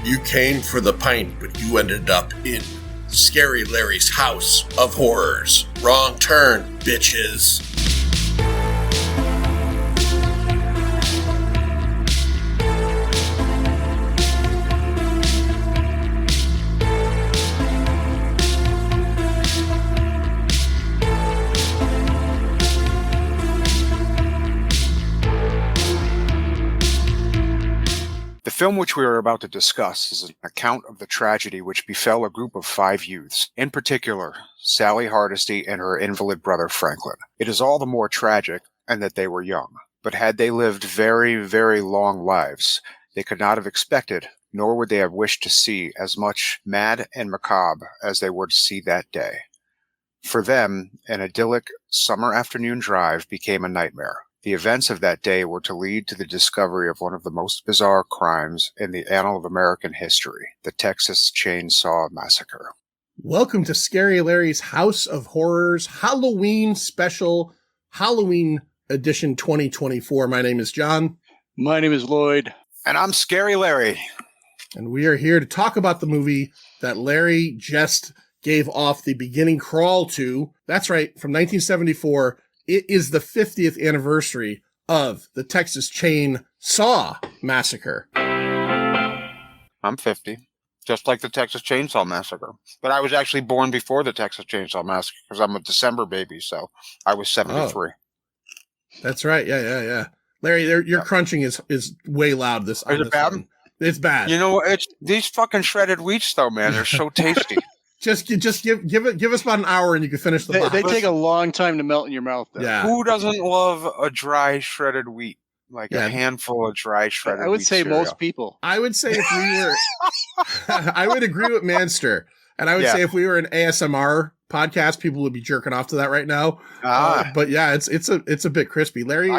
You came for the pint, but you ended up in Scary Larry's house of horrors. Wrong turn, bitches. The film which we are about to discuss is an account of the tragedy which befell a group of 5 youths, in particular, Sally Hardesty and her invalid brother Franklin. It is all the more tragic in that they were young, but had they lived very, very long lives, they could not have expected, nor would they have wished to see as much mad and macabre as they were to see that day. For them, an idyllic summer afternoon drive became a nightmare. The events of that day were to lead to the discovery of one of the most bizarre crimes in the annal of American history, the Texas Chainsaw Massacre. Welcome to Scary Larry's House of Horrors Halloween Special, Halloween Edition 2024. My name is John. My name is Lloyd. And I'm Scary Larry. And we are here to talk about the movie that Larry just gave off the beginning crawl to. That's right, from 1974. It is the 50th anniversary of the Texas Chainsaw Massacre. I'm 50, just like the Texas Chainsaw Massacre. But I was actually born before the Texas Chainsaw Massacre because I'm a December baby, so I was 73. Oh, that's right. Yeah. Larry, your crunching is way loud. Is it bad? One. It's bad. You know, it's these fucking shredded wheats, though, man. They're so tasty. Just give us about an hour and you can finish the box. They take a long time to melt in your mouth, though. Yeah. Who doesn't love a dry shredded wheat? Like a handful of dry shredded wheat. I would say cereal. most people. I would say if we were, I would agree with Manster. And I would say if we were an ASMR podcast, people would be jerking off to that right now. But yeah, it's a bit crispy. Larry's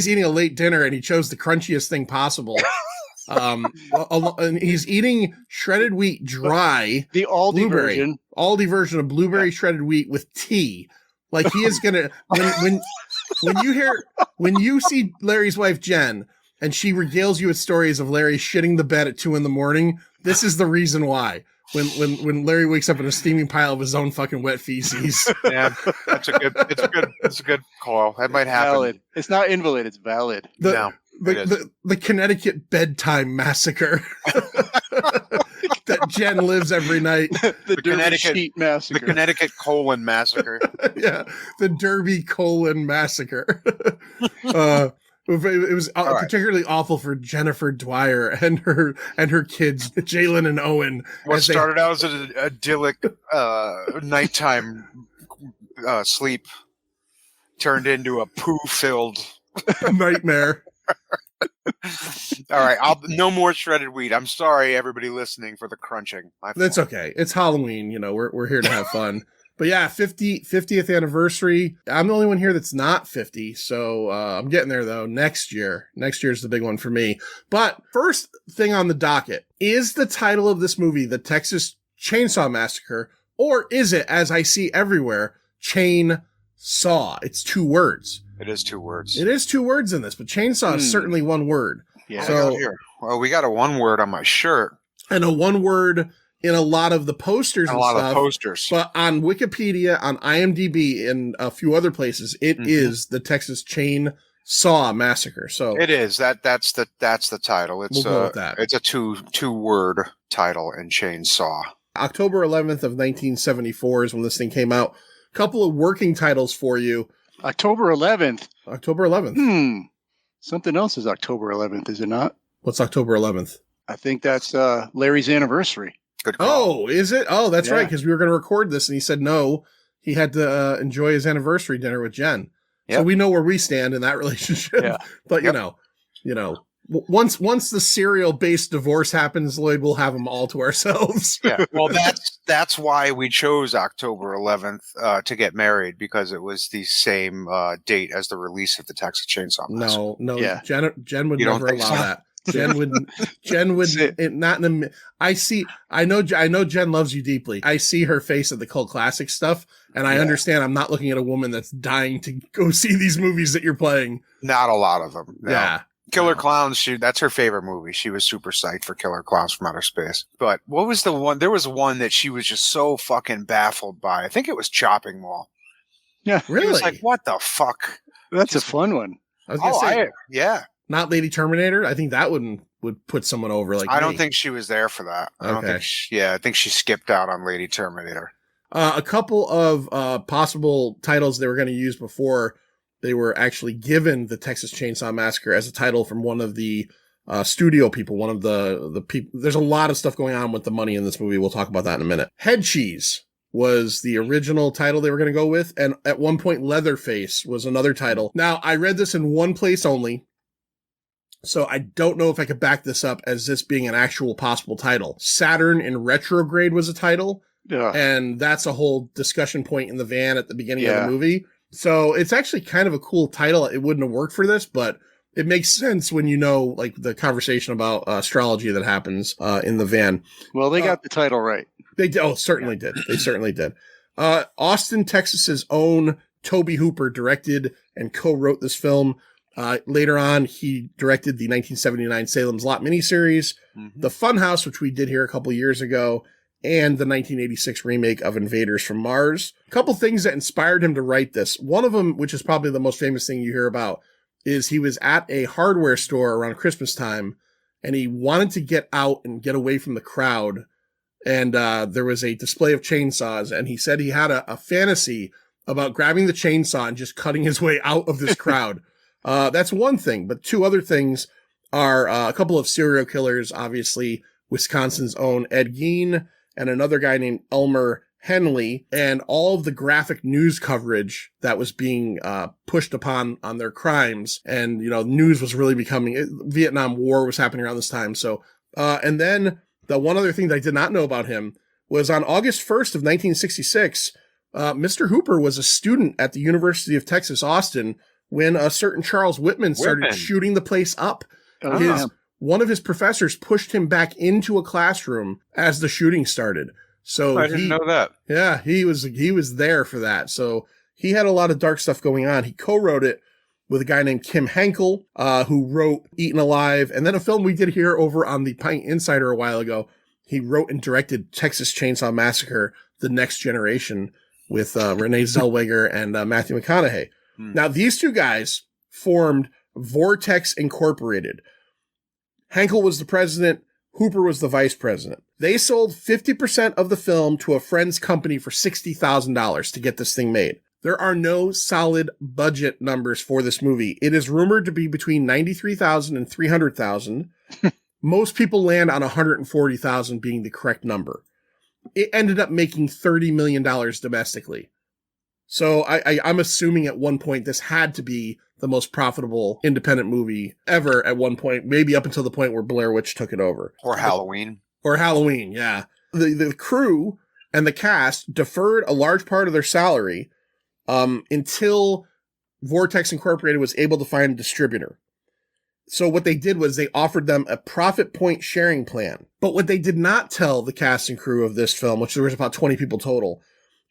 eating a late dinner and he chose the crunchiest thing possible. And he's eating shredded wheat dry, the Aldi version of blueberry shredded wheat with tea. Like he is gonna when you see Larry's wife Jen and she regales you with stories of Larry shitting the bed at 2 a.m, this is the reason why. When Larry wakes up in a steaming pile of his own fucking wet feces. Yeah, it's a good call. That might happen. Valid. It's not invalid, it's valid. The Connecticut bedtime massacre that Jen lives every night. The Connecticut sheet massacre. The Connecticut colon massacre. Yeah, the Derby colon massacre. It was particularly awful for Jennifer Dwyer and her kids, Jalen and Owen. What started out as an idyllic nighttime sleep turned into a poo-filled nightmare. All right, no more shredded wheat. I'm sorry, everybody listening, for the crunching. That's okay. It's Halloween. You know, we're here to have fun. But yeah, 50th anniversary. I'm the only one here that's not 50, so I'm getting there though. Next year is the big one for me. But first thing on the docket, is the title of this movie The Texas Chainsaw Massacre, or is it, as I see everywhere, Chainsaw? It's 2 words. It is 2 words. It is 2 words in this, but chainsaw is certainly 1 word. Yeah. So, well, we got a 1 word on my shirt. And a 1 word in a lot of the posters and stuff. A lot of posters. But on Wikipedia, on IMDb, and a few other places, it is the Texas Chainsaw Massacre. So it is. That's the title. It's we'll go with that. It's a two word title in Chainsaw. October 11th of 1974 is when this thing came out. Couple of working titles for you. October 11th. October 11th. Something else is October 11th, is it not? What's October 11th? I think that's Larry's anniversary. Good call. Oh, is it? Oh, that's right, because we were going to record this, and he said no. He had to enjoy his anniversary dinner with Jen. Yep. So we know where we stand in that relationship. Yeah. But, you know, once the serial-based divorce happens, Lloyd, we'll have them all to ourselves. Yeah. Well, that's why we chose October 11th to get married, because it was the same date as the release of the Texas Chainsaw Massacre. No. Yeah. Jen would never allow that. Jen would not in a. I know Jen loves you deeply. I see her face at the cult classic stuff, and I understand I'm not looking at a woman that's dying to go see these movies that you're playing. Not a lot of them. No. Yeah. Killer Clowns, that's her favorite movie. She was super psyched for Killer Clowns from Outer Space. But what was the one? There was one that she was just so fucking baffled by. I think it was Chopping Mall. Yeah. Really? She was like, what the fuck? That's a fun one. I was gonna say, yeah. not Lady Terminator. I think that would put someone over. Like I don't me. think she was there for that. I don't Okay. think. I think she skipped out on Lady Terminator. A couple of possible titles they were going to use before they were actually given the Texas Chainsaw Massacre as a title from one of the studio people, one of the people. There's a lot of stuff going on with the money in this movie. We'll talk about that in a minute. Head Cheese was the original title they were going to go with, and at one point Leatherface was another title. Now, I read this in one place only, so I don't know if I could back this up as this being an actual possible title. Saturn in Retrograde was a title. Yeah. And that's a whole discussion point in the van at the beginning of the movie. So it's actually kind of a cool title. It wouldn't have worked for this, but it makes sense when you know, like, the conversation about astrology that happens in the van. Well, they got the title right. They certainly did. They certainly did. Austin, Texas's own Tobe Hooper directed and co-wrote this film. Later on, he directed the 1979 Salem's Lot miniseries, The Funhouse, which we did here a couple years ago, and the 1986 remake of Invaders from Mars. A couple things that inspired him to write this. One of them, which is probably the most famous thing you hear about, is he was at a hardware store around Christmas time, and he wanted to get out and get away from the crowd. And there was a display of chainsaws, and he said he had a fantasy about grabbing the chainsaw and just cutting his way out of this crowd. That's one thing, but two other things are a couple of serial killers, obviously, Wisconsin's own Ed Gein, and another guy named Elmer Henley, and all of the graphic news coverage that was being pushed upon on their crimes. And, you know, news was really becoming, Vietnam War was happening around this time. So, and then the one other thing that I did not know about him was on August 1st of 1966, Mr. Hooper was a student at the University of Texas, Austin, when a certain Charles Whitman started shooting the place up. One of his professors pushed him back into a classroom as the shooting started. So I didn't know that. Yeah, he was there for that. So he had a lot of dark stuff going on. He co-wrote it with a guy named Kim Henkel, who wrote Eaten Alive, and then a film we did here over on the Pint Insider a while ago. He wrote and directed Texas Chainsaw Massacre: The Next Generation with Renee Zellweger and Matthew McConaughey. Now, these two guys formed Vortex Incorporated. Henkel was the president. Hooper was the vice president. They sold 50% of the film to a friend's company for $60,000 to get this thing made. There are no solid budget numbers for this movie. It is rumored to be between $93,000 and $300,000. Most people land on $140,000 being the correct number. It ended up making $30 million domestically. So I'm assuming at one point this had to be the most profitable independent movie ever at one point, maybe up until the point where Blair Witch took it over. Or Halloween. Or Halloween, yeah. The crew and the cast deferred a large part of their salary until Vortex Incorporated was able to find a distributor. So what they did was they offered them a profit point sharing plan. But what they did not tell the cast and crew of this film, which there was about 20 people total,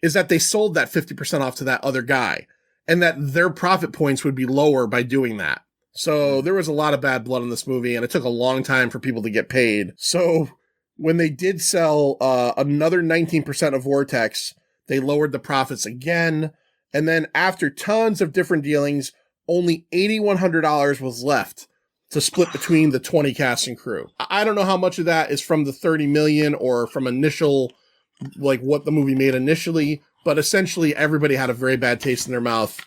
is that they sold that 50% off to that other guy, and that their profit points would be lower by doing that. So there was a lot of bad blood in this movie, and it took a long time for people to get paid. So when they did sell another 19% of Vortex, they lowered the profits again. And then after tons of different dealings, only $8,100 was left to split between the 20 cast and crew. I don't know how much of that is from the $30 million or from initial, like what the movie made initially, but essentially everybody had a very bad taste in their mouth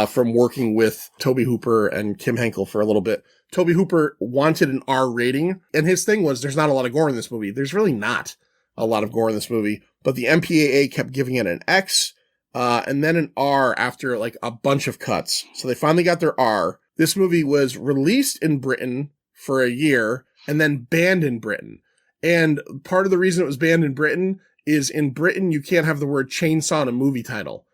from working with Tobe Hooper and Kim Henkel for a little bit. Tobe Hooper wanted an R rating, and his thing was there's not a lot of gore in this movie. There's really not a lot of gore in this movie, but the MPAA kept giving it an X and then an R after like a bunch of cuts. So they finally got their R. This movie was released in Britain for a year and then banned in Britain. And part of the reason it was banned in Britain is in Britain, you can't have the word chainsaw in a movie title.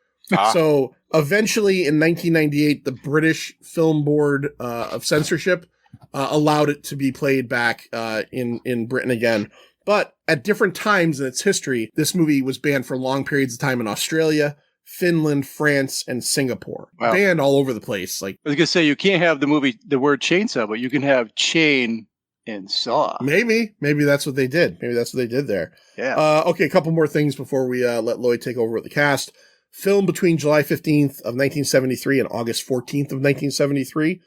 So eventually in 1998, the British Film Board of Censorship allowed it to be played back in Britain again. But at different times in its history, this movie was banned for long periods of time in Australia, Finland, France, and Singapore. Wow. Banned all over the place. Like, I was gonna say you can't have the word chainsaw, but you can have chain and saw. maybe that's what they did. Maybe that's what they did there. Yeah. Okay, a couple more things before we let Lloyd take over with the cast. Filmed between July 15th of 1973 and August 14th of 1973.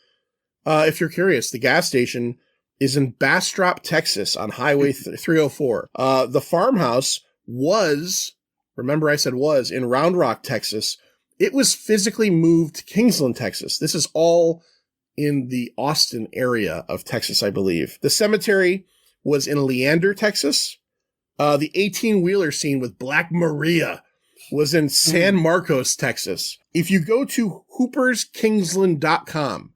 If you're curious, the gas station is in Bastrop, Texas on Highway 304. The farmhouse was, remember I said was, in Round Rock, Texas. It was physically moved to Kingsland, Texas. This is all in the Austin area of Texas, I believe. The cemetery was in Leander, Texas. The 18-wheeler scene with Black Maria was in San Marcos, Texas. If you go to hooperskingsland.com,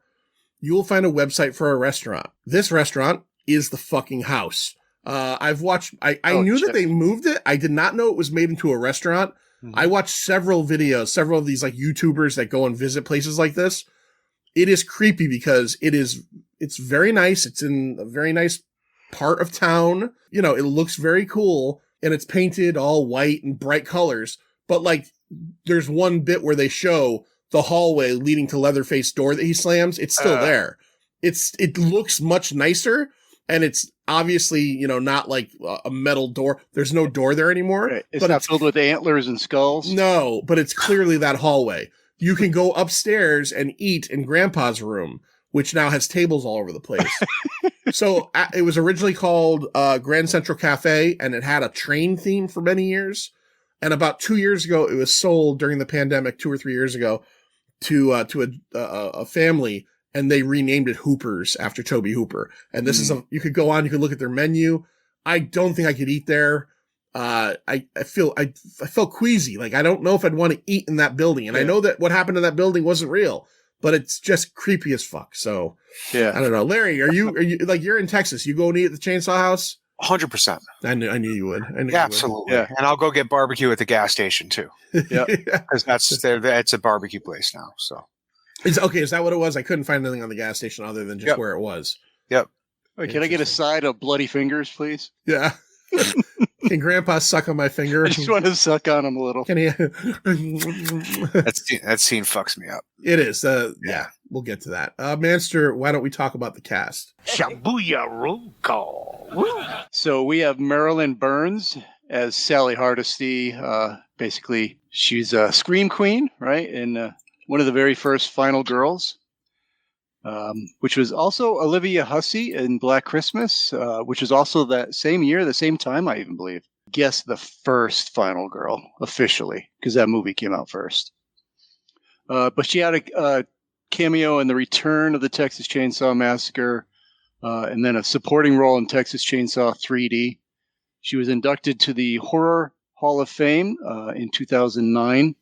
you will find a website for a restaurant. This restaurant is the fucking house. I've watched, I knew that they moved it. I did not know it was made into a restaurant. I watched several videos, several of these like YouTubers that go and visit places like this. It is creepy because it's very nice. It's in a very nice part of town. You know, it looks very cool and it's painted all white and bright colors. But like, there's one bit where they show the hallway leading to Leatherface's door that he slams. It's still there. It looks much nicer. And it's obviously, you know, not like a metal door. There's no door there anymore. Right. It's but not filled with antlers and skulls. No, but it's clearly that hallway. You can go upstairs and eat in Grandpa's room, which now has tables all over the place. So it was originally called Grand Central Cafe, and it had a train theme for many years. And about 2 years ago, it was sold during the pandemic, 2 or 3 years ago, to a family. And they renamed it Hooper's after Toby Hooper. And this is you could go on, you could look at their menu. I don't think I could eat there. I felt queasy. Like, I don't know if I'd want to eat in that building. And I know that what happened in that building wasn't real, but it's just creepy as fuck. So I don't know. Larry, are you like, you're in Texas. You go and eat at the Chainsaw House? 100%. I knew you would. Absolutely. Yeah. And I'll go get barbecue at the gas station too. Yeah. Because it's a barbecue place now. So. Is that what it was? I couldn't find anything on the gas station other than just where it was. Yep. Wait, can I get a side of bloody fingers, please? Yeah. Can Grandpa suck on my finger? I just want to suck on him a little. Can he? That scene fucks me up. It is. Yeah, we'll get to that. Manster, why don't we talk about the cast? Shabuya roll call. So we have Marilyn Burns as Sally Hardesty. Basically, she's a scream queen, right? And one of the very first Final Girls, which was also Olivia Hussey in Black Christmas, which was also that same year, the same time, I even believe. Guess the first Final Girl, officially, because that movie came out first. But she had a cameo in The Return of the Texas Chainsaw Massacre, and then a supporting role in Texas Chainsaw 3D. She was inducted to the Horror Hall of Fame in 2009.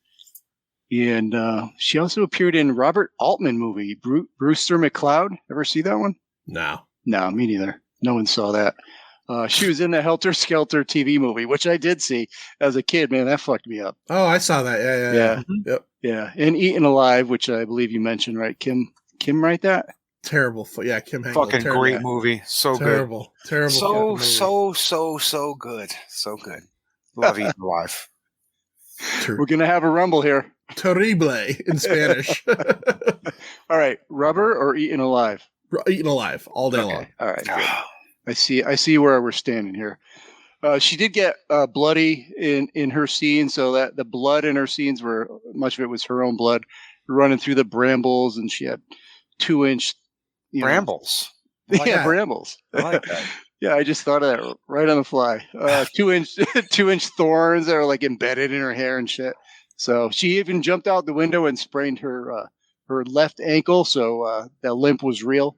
And she also appeared in Robert Altman movie, Brewster McCloud. Ever see that one? No, me neither. No one saw that. She was in the Helter Skelter TV movie, which I did see as a kid. Man, that fucked me up. Oh, I saw that. Yeah. Yep. Yeah. And Eaten Alive, which I believe you mentioned, right? Kim, write that? Terrible. Yeah, Kim Hanks. Fucking great movie. So terrible. good. Terrible. So good. So good. Love Eaten Alive. We're going to have a rumble here. Terrible in Spanish. All right. Rubber or Eaten Alive? Eaten Alive all day long. All right. Good. I see where we're standing here. She did get bloody in her scene, so that the blood in her scenes were, much of it was her own blood running through the brambles, and she had 2-inch brambles. Brambles. I like that. Yeah, I just thought of that right on the fly. 2-inch thorns that are like embedded in her hair and shit. So she even jumped out the window and sprained her left ankle, so that limp was real.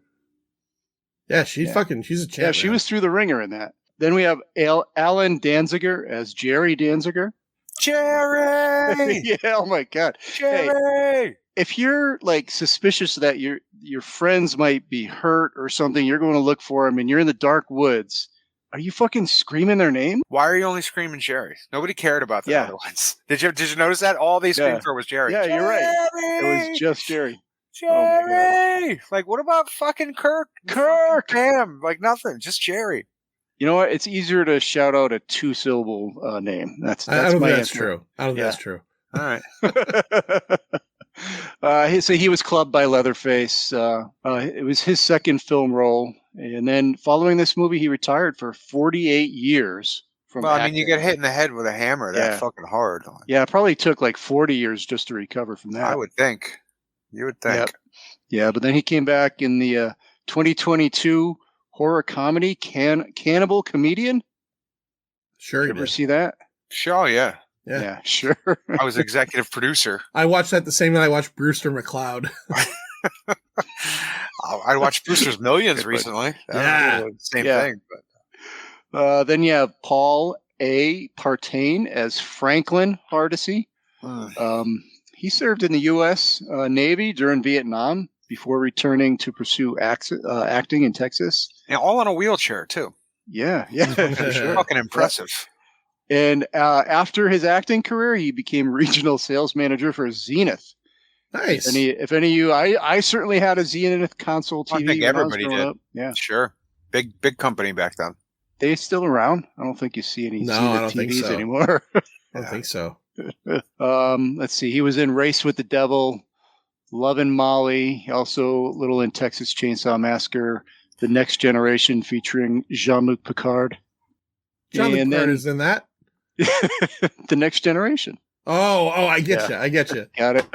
Yeah, she's a champ. Yeah, she was through the ringer in that. Then we have Alan Danziger as Jerry Danziger. Jerry! Yeah, oh my God. Jerry! Hey, if you're like suspicious that your friends might be hurt or something, you're going to look for them and you're in the dark woods. Are you fucking screaming their name? Why are you only screaming Jerry? Nobody cared about the other ones. Did you notice that? All they screamed for was Jerry. Yeah, Jerry! You're right. It was just Jerry. Jerry! Oh, like, what about fucking Kirk? Damn, like nothing. Just Jerry. You know what? It's easier to shout out a 2-syllable name. That's I don't my think that's answer. true. I don't think that's true. All right. So he was clubbed by Leatherface. It was his second film role. And then following this movie, he retired for 48 years from Well, I mean, acting. you get hit in the head with a hammer that fucking hard. Yeah, it probably took like 40 years just to recover from that. I would think. You would think. Yep. Yeah, but then he came back in the 2022 horror comedy Cannibal Comedian. Sure, you Ever did. see that? Sure, yeah. Yeah, sure. I was executive producer. I watched that the same night I watched Brewster McCloud. I watched Brewster's Millions recently. Yeah. Same thing. But. Then you have Paul A. Partain as Franklin Hardesty. He served in the U.S. Navy during Vietnam before returning to pursue acting in Texas. And all in a wheelchair, too. Yeah, for sure. Fucking impressive. And after his acting career, he became regional sales manager for Zenith. Nice. If any of you, I certainly had a Zenith console TV. I think everybody did. Up. Yeah, sure. Big company back then. They still around? I don't think you see any Zenith TVs anymore. I don't think so. Let's see. He was in Race with the Devil, Lovin' Molly, also a little in Texas Chainsaw Massacre, The Next Generation featuring Jean-Luc Picard. Jean-Luc Picard is in that? The Next Generation. Oh, I get you. I get you. Got it.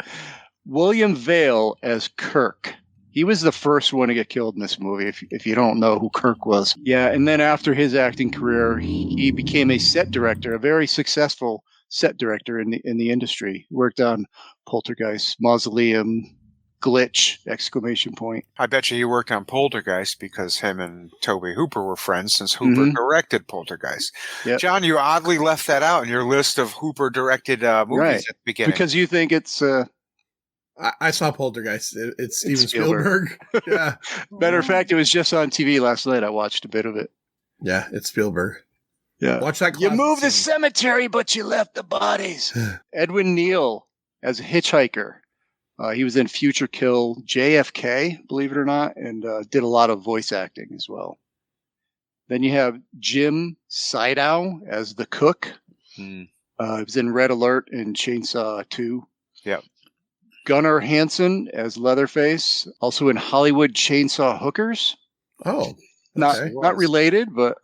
William Vale as Kirk. He was the first one to get killed in this movie, if you don't know who Kirk was. Yeah, and then after his acting career, he became a set director, a very successful set director in the industry. Worked on Poltergeist, Mausoleum, Glitch, ! I bet you he worked on Poltergeist because him and Tobe Hooper were friends since Hooper directed Poltergeist. Yep. John, you oddly left that out in your list of Hooper directed movies at the beginning. Because you think it's... I saw Poltergeist. It's Steven Spielberg. Yeah. Matter of fact, it was just on TV last night. I watched a bit of it. Yeah, it's Spielberg. Yeah. Watch that. You moved the cemetery, but you left the bodies. Edwin Neal as a hitchhiker. He was in Future Kill, JFK, believe it or not, and did a lot of voice acting as well. Then you have Jim Sydow as the cook. He was in Red Alert and Chainsaw 2. Yeah. Gunnar Hansen as Leatherface, also in Hollywood Chainsaw Hookers. Oh, not related, but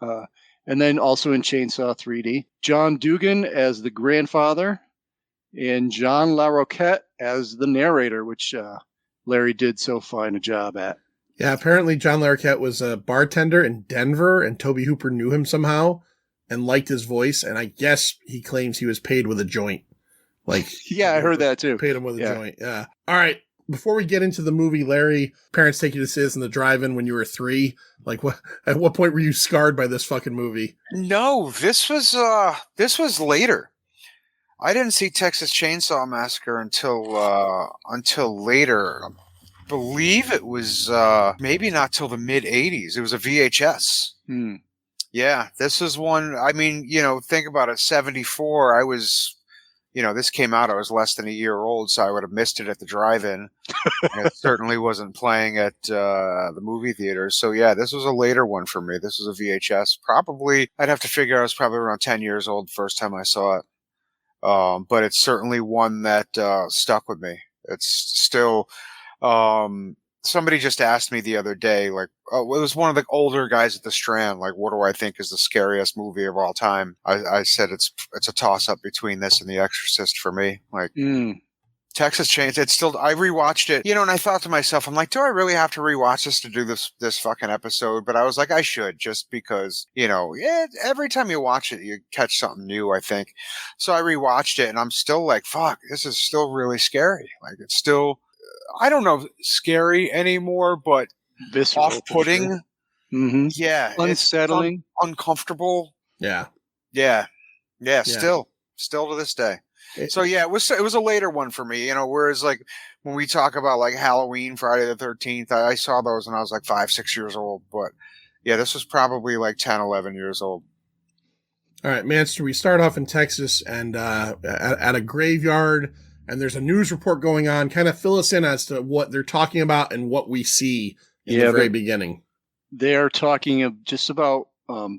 and then also in Chainsaw 3D. John Dugan as the grandfather, and John LaRoquette as the narrator, which Larry did so fine a job at. Yeah, apparently John LaRoquette was a bartender in Denver, and Tobe Hooper knew him somehow and liked his voice, and I guess he claims he was paid with a joint. Like, yeah, I heard that too. Paid him with a joint. Yeah. All right. Before we get into the movie, Larry, parents take you to see this in the drive-in when you were 3. Like, at what point were you scarred by this fucking movie? No, this was later. I didn't see Texas Chainsaw Massacre until later. I believe it was maybe not till the mid 80s. It was a VHS. Yeah, this is one. I mean, think about it. 74. I was. This came out, I was less than a year old, so I would have missed it at the drive-in. And it certainly wasn't playing at the movie theater. So, yeah, this was a later one for me. This was a VHS. Probably, I'd have to figure I was probably around 10 years old the first time I saw it. But it's certainly one that stuck with me. It's still... somebody just asked me the other day, like, it was one of the older guys at the Strand, like, what do I think is the scariest movie of all time? I said it's a toss-up between this and The Exorcist for me. Like, Texas Chainsaw, it's still, I rewatched it, and I thought to myself, I'm like, do I really have to rewatch this to do this fucking episode? But I was like, I should, just because, every time you watch it, you catch something new, I think. So I rewatched it, and I'm still like, fuck, this is still really scary. Like, it's still... I don't know, scary anymore, but visceral, off-putting. Sure. Yeah. Unsettling. Uncomfortable. Yeah. Yeah. Still to this day. So yeah, it was a later one for me, whereas like when we talk about like Halloween, Friday the 13th, I saw those when I was like 5-6 years old. But yeah, this was probably like 10, 11 years old. All right, Manster, we start off in Texas and at a graveyard. And there's a news report going on. Kind of fill us in as to what they're talking about and what we see in the very beginning. They're talking just about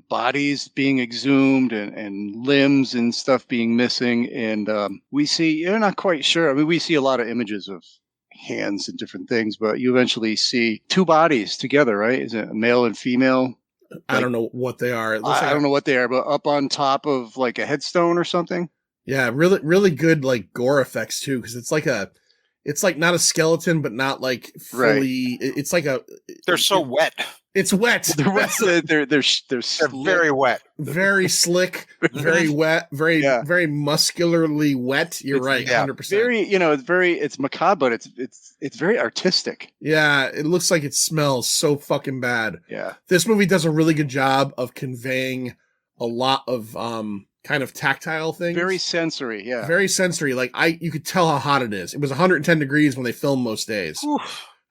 bodies being exhumed and limbs and stuff being missing. And we see, you're not quite sure. I mean, we see a lot of images of hands and different things, but you eventually see two bodies together, right? Is it a male and female? I don't know what they are. It looks I like don't know what they are, but up on top of like a headstone or something. Yeah, really, really good like gore effects too, because it's like not a skeleton, but not like fully. Right. It's like They're so wet. It's wet. They're very wet. Very slick, very wet, very muscularly wet. You're right, 100%. Very, it's macabre, but it's very artistic. Yeah, it looks like it smells so fucking bad. Yeah, this movie does a really good job of conveying a lot of kind of tactile things. Very sensory, yeah. Very sensory. Like you could tell how hot it is. It was 110 degrees when they filmed most days.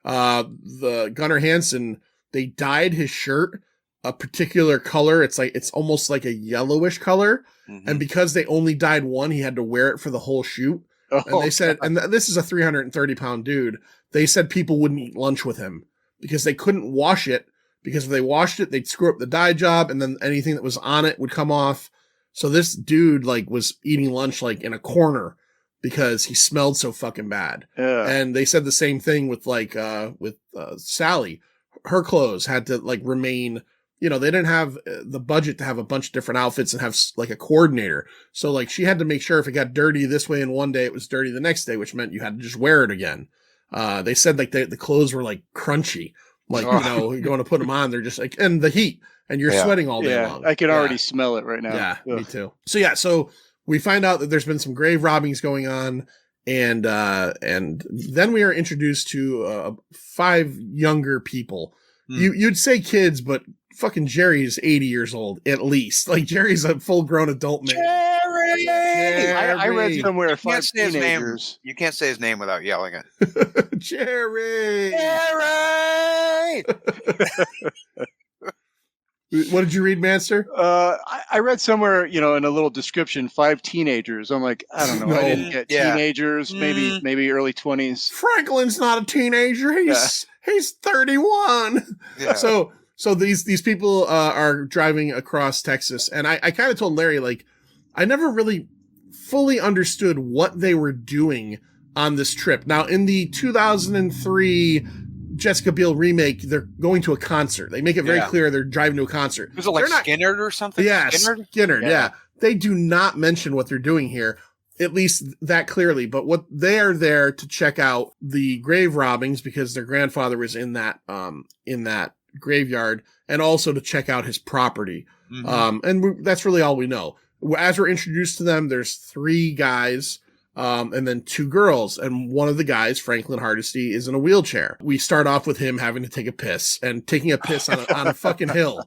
The Gunnar Hansen, they dyed his shirt a particular color. It's almost like a yellowish color. Mm-hmm. And because they only dyed one, he had to wear it for the whole shoot. And they said, and this is a 330-pound dude. They said people wouldn't eat lunch with him because they couldn't wash it. Because if they washed it, they'd screw up the dye job, and then anything that was on it would come off. So this dude was eating lunch in a corner because he smelled so fucking bad. Yeah. And they said the same thing with Sally. Her clothes had to remain. They didn't have the budget to have a bunch of different outfits and have a coordinator. So she had to make sure if it got dirty this way in one day, it was dirty the next day, which meant you had to just wear it again. They said the clothes were crunchy. You're going to put them on. They're just and the heat, and you're sweating all day long. I can already smell it right now. Yeah, me too. So we find out that there's been some grave robbings going on, and then we are introduced to 5 younger people. You'd say kids, but fucking Jerry's 80 years old at least. Jerry's a full grown adult man. Jerry! I read somewhere 5 teenagers. You can't say his name without yelling it. Jerry! Jerry! What did you read, Manster? I read somewhere, in a little description, 5 teenagers. I'm like, I don't know. I didn't get teenagers, maybe early 20s. Franklin's not a teenager. He's 31. Yeah. So these people are driving across Texas, and I kind of told Larry, I never really fully understood what they were doing on this trip. Now, in the 2003 Jessica Biel remake, they're going to a concert. They make it very clear they're driving to a concert. Was it Skinner or something? Yeah, Skinner. Yeah. They do not mention what they're doing here, at least that clearly. But what they are there to check out the grave robbings because their grandfather was in that graveyard, and also to check out his property. Mm-hmm. That's really all we know. As we're introduced to them, there's 3 guys. And then 2 girls, and one of the guys, Franklin Hardesty, is in a wheelchair. We start off with him having to take a piss, and taking a piss on a fucking hill.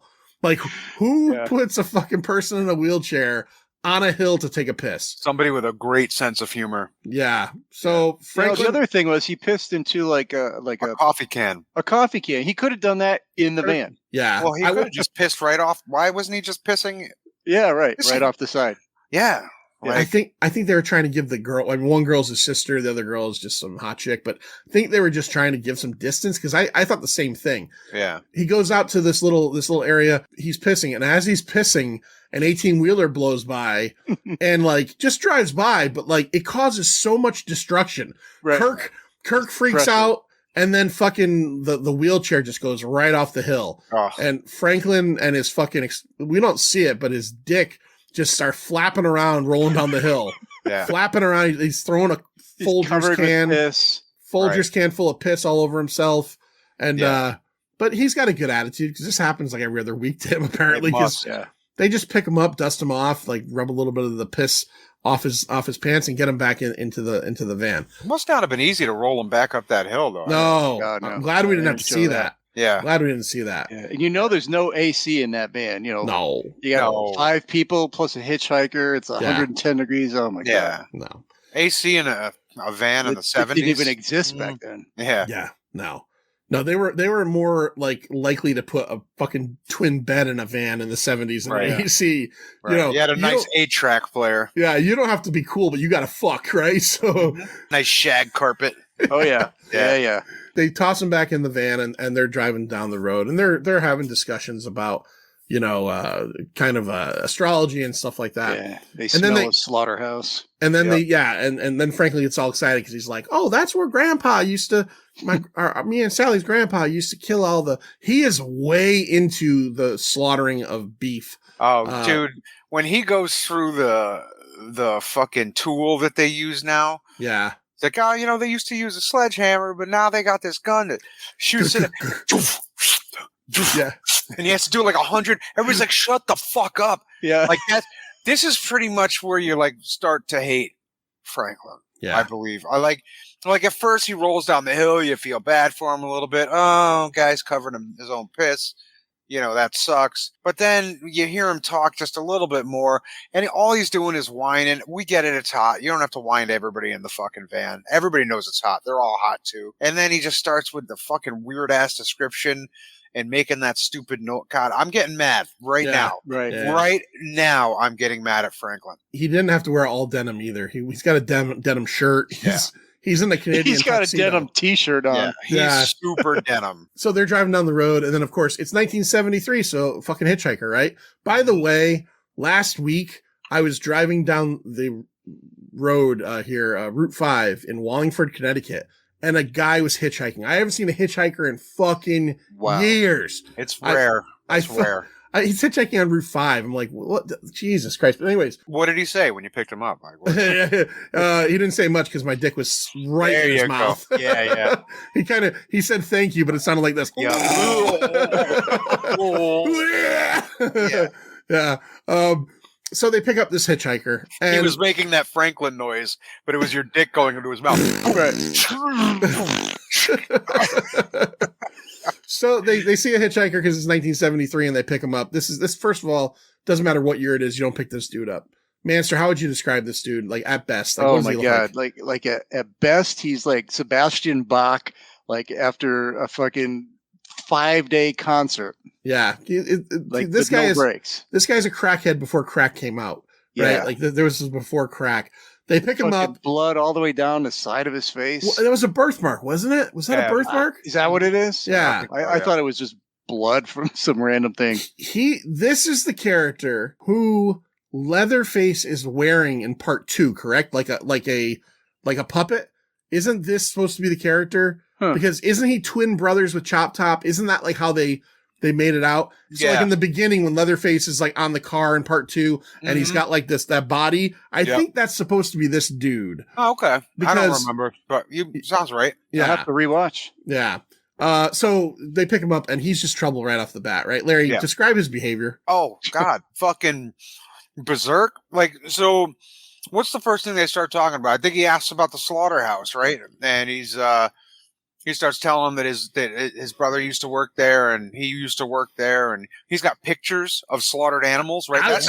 Who puts a fucking person in a wheelchair on a hill to take a piss? Somebody with a great sense of humor. Yeah. So Franklin, the other thing was he pissed into a coffee can. A coffee can. He could have done that in the van. Yeah. Well, he could have just pissed right off. Why wasn't he just pissing? Yeah, right. Right off the side. Yeah. Yeah, I think they were trying to give the girl, one girl's a sister, the other girl is just some hot chick, but I think they were just trying to give some distance, because I thought the same thing. Yeah. He goes out to this little area, he's pissing, and as he's pissing, an 18-wheeler blows by and just drives by, but it causes so much destruction. Right. Kirk freaks out, and then fucking the wheelchair just goes right off the hill. Oh. And Franklin and his fucking, we don't see it, but his dick just start flapping around, rolling down the hill. Flapping around. He's throwing a Folgers can full of piss all over himself. And, but he's got a good attitude, because this happens every other week to him, apparently. They just pick him up, dust him off, rub a little bit of the piss off his pants and get him back into the van. It must not have been easy to roll him back up that hill, though. No. I'm glad we didn't have to see that. Yeah. Glad we didn't see that. Yeah. And there's no AC in that van. No. You got 5 people plus a hitchhiker. It's 110 degrees. Oh my God. No. AC in a van in the 70s. It didn't even exist back then. Yeah. Yeah. No, they were more likely to put a fucking twin bed in a van in the 70s than AC. Right. You had a nice 8-track player. Yeah. You don't have to be cool, but you got to fuck, right? So nice shag carpet. Oh yeah. Yeah. They toss him back in the van, and they're driving down the road, and they're having discussions about, kind of astrology and stuff like that. Yeah, they And then smell a slaughterhouse. And then and then Franklin gets all excited because he's like, "Oh, that's where Grandpa used to. Me and Sally's grandpa used to kill all the." He is way into the slaughtering of beef. Oh, dude, when he goes through the fucking tool that they use now, yeah, it's like, oh, they used to use a sledgehammer, but now they got this gun that shoots it. Yeah, and he has to do it like 100. Everybody's like, "Shut the fuck up!" Yeah, like that. This is pretty much where you like start to hate Franklin. Yeah, I believe. I like at first he rolls down the hill, you feel bad for him a little bit. Oh, guy's covered in his own piss. That sucks. But then you hear him talk just a little bit more, and all he's doing is whining. We get it, it's hot. You don't have to whine to everybody in the fucking van. Everybody knows it's hot. They're all hot too. And then he just starts with the fucking weird ass description and making that stupid note. God, I'm getting mad right now. Right. Yeah. Right now, I'm getting mad at Franklin. He didn't have to wear all denim either. He's got a denim shirt. He's in the Canadian. He's got tuxedo. a denim T-shirt on. Yeah, he's super denim. So they're driving down the road, and then of course it's 1973. So fucking hitchhiker, right? By the way, last week I was driving down the road here, Route 5 in Wallingford, Connecticut. And a guy was hitchhiking. I haven't seen a hitchhiker in fucking years. It's rare. It's rare. He's hitchhiking on Route 5. I'm like, what? Jesus Christ. But anyways. What did he say when you picked him up? Like, he didn't say much because my dick was right in his mouth. Yeah. he said thank you, but it sounded like this. Yeah. Yeah. So they pick up this hitchhiker. And he was making that Franklin noise, but it was your dick going into his mouth. So they see a hitchhiker because it's 1973 and they pick him up. This first of all, doesn't matter what year it is, you don't pick this dude up. Manster, how would you describe this dude? Like at best? Like, oh my God. Like at best, he's like Sebastian Bach, like after a fucking 5-day concert. Yeah. This guy's a crackhead before crack came out. Right? Yeah. Like there was before crack. They pick him up. Blood all the way down the side of his face. Well, that was a birthmark, wasn't it? Was that a birthmark? Is that what it is? Yeah. I thought it was just blood from some random thing. This is the character who Leatherface is wearing in part 2, correct? Like a puppet. Isn't this supposed to be the character? Huh. Because isn't he twin brothers with Chop Top? Isn't that like how they made it out? So like in the beginning when Leatherface is like on the car in part 2 and he's got like that body, I think that's supposed to be this dude. Oh, okay. I don't remember, but sounds right. Yeah. I have to rewatch. Yeah. So they pick him up and he's just trouble right off the bat, right? Larry, describe his behavior. Oh God, fucking berserk. Like, so what's the first thing they start talking about? I think he asks about the slaughterhouse, right? And he starts telling him that his brother used to work there and he used to work there and he's got pictures of slaughtered animals, right?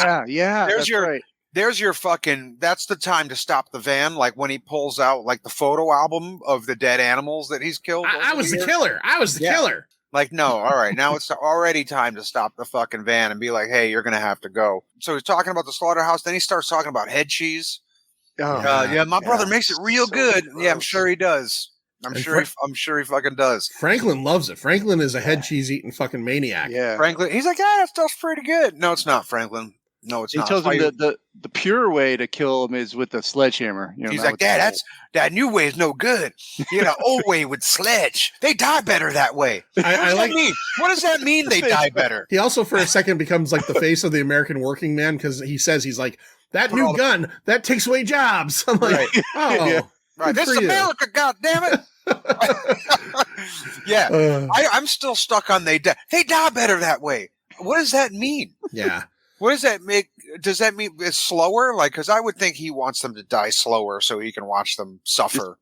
There's your fucking, that's the time to stop the van. Like when he pulls out like the photo album of the dead animals that he's killed. I was the killer. I was the killer. Like, no, all right. Now it's already time to stop the fucking van and be like, hey, you're going to have to go. So he's talking about the slaughterhouse. Then he starts talking about head cheese. My brother makes it real good. Gross. Yeah, I'm sure he does. I'm sure he fucking does. Franklin loves it. Franklin is a head cheese eating fucking maniac. Yeah. Franklin, he's like, that stuff's pretty good. No, it's not, Franklin. No, it's not. He tells him the pure way to kill him is with a sledgehammer. He's like, Dad, that new way is no good. The old way with sledge. They die better that way. What does that mean? They die better. He also for a second becomes like the face of the American working man because he's like, that new gun that takes away jobs. I'm like, right. This is America, goddammit. I'm still stuck on they die better that way. What does that mean? Yeah. What does that make? Does that mean it's slower? Like, because I would think he wants them to die slower so he can watch them suffer.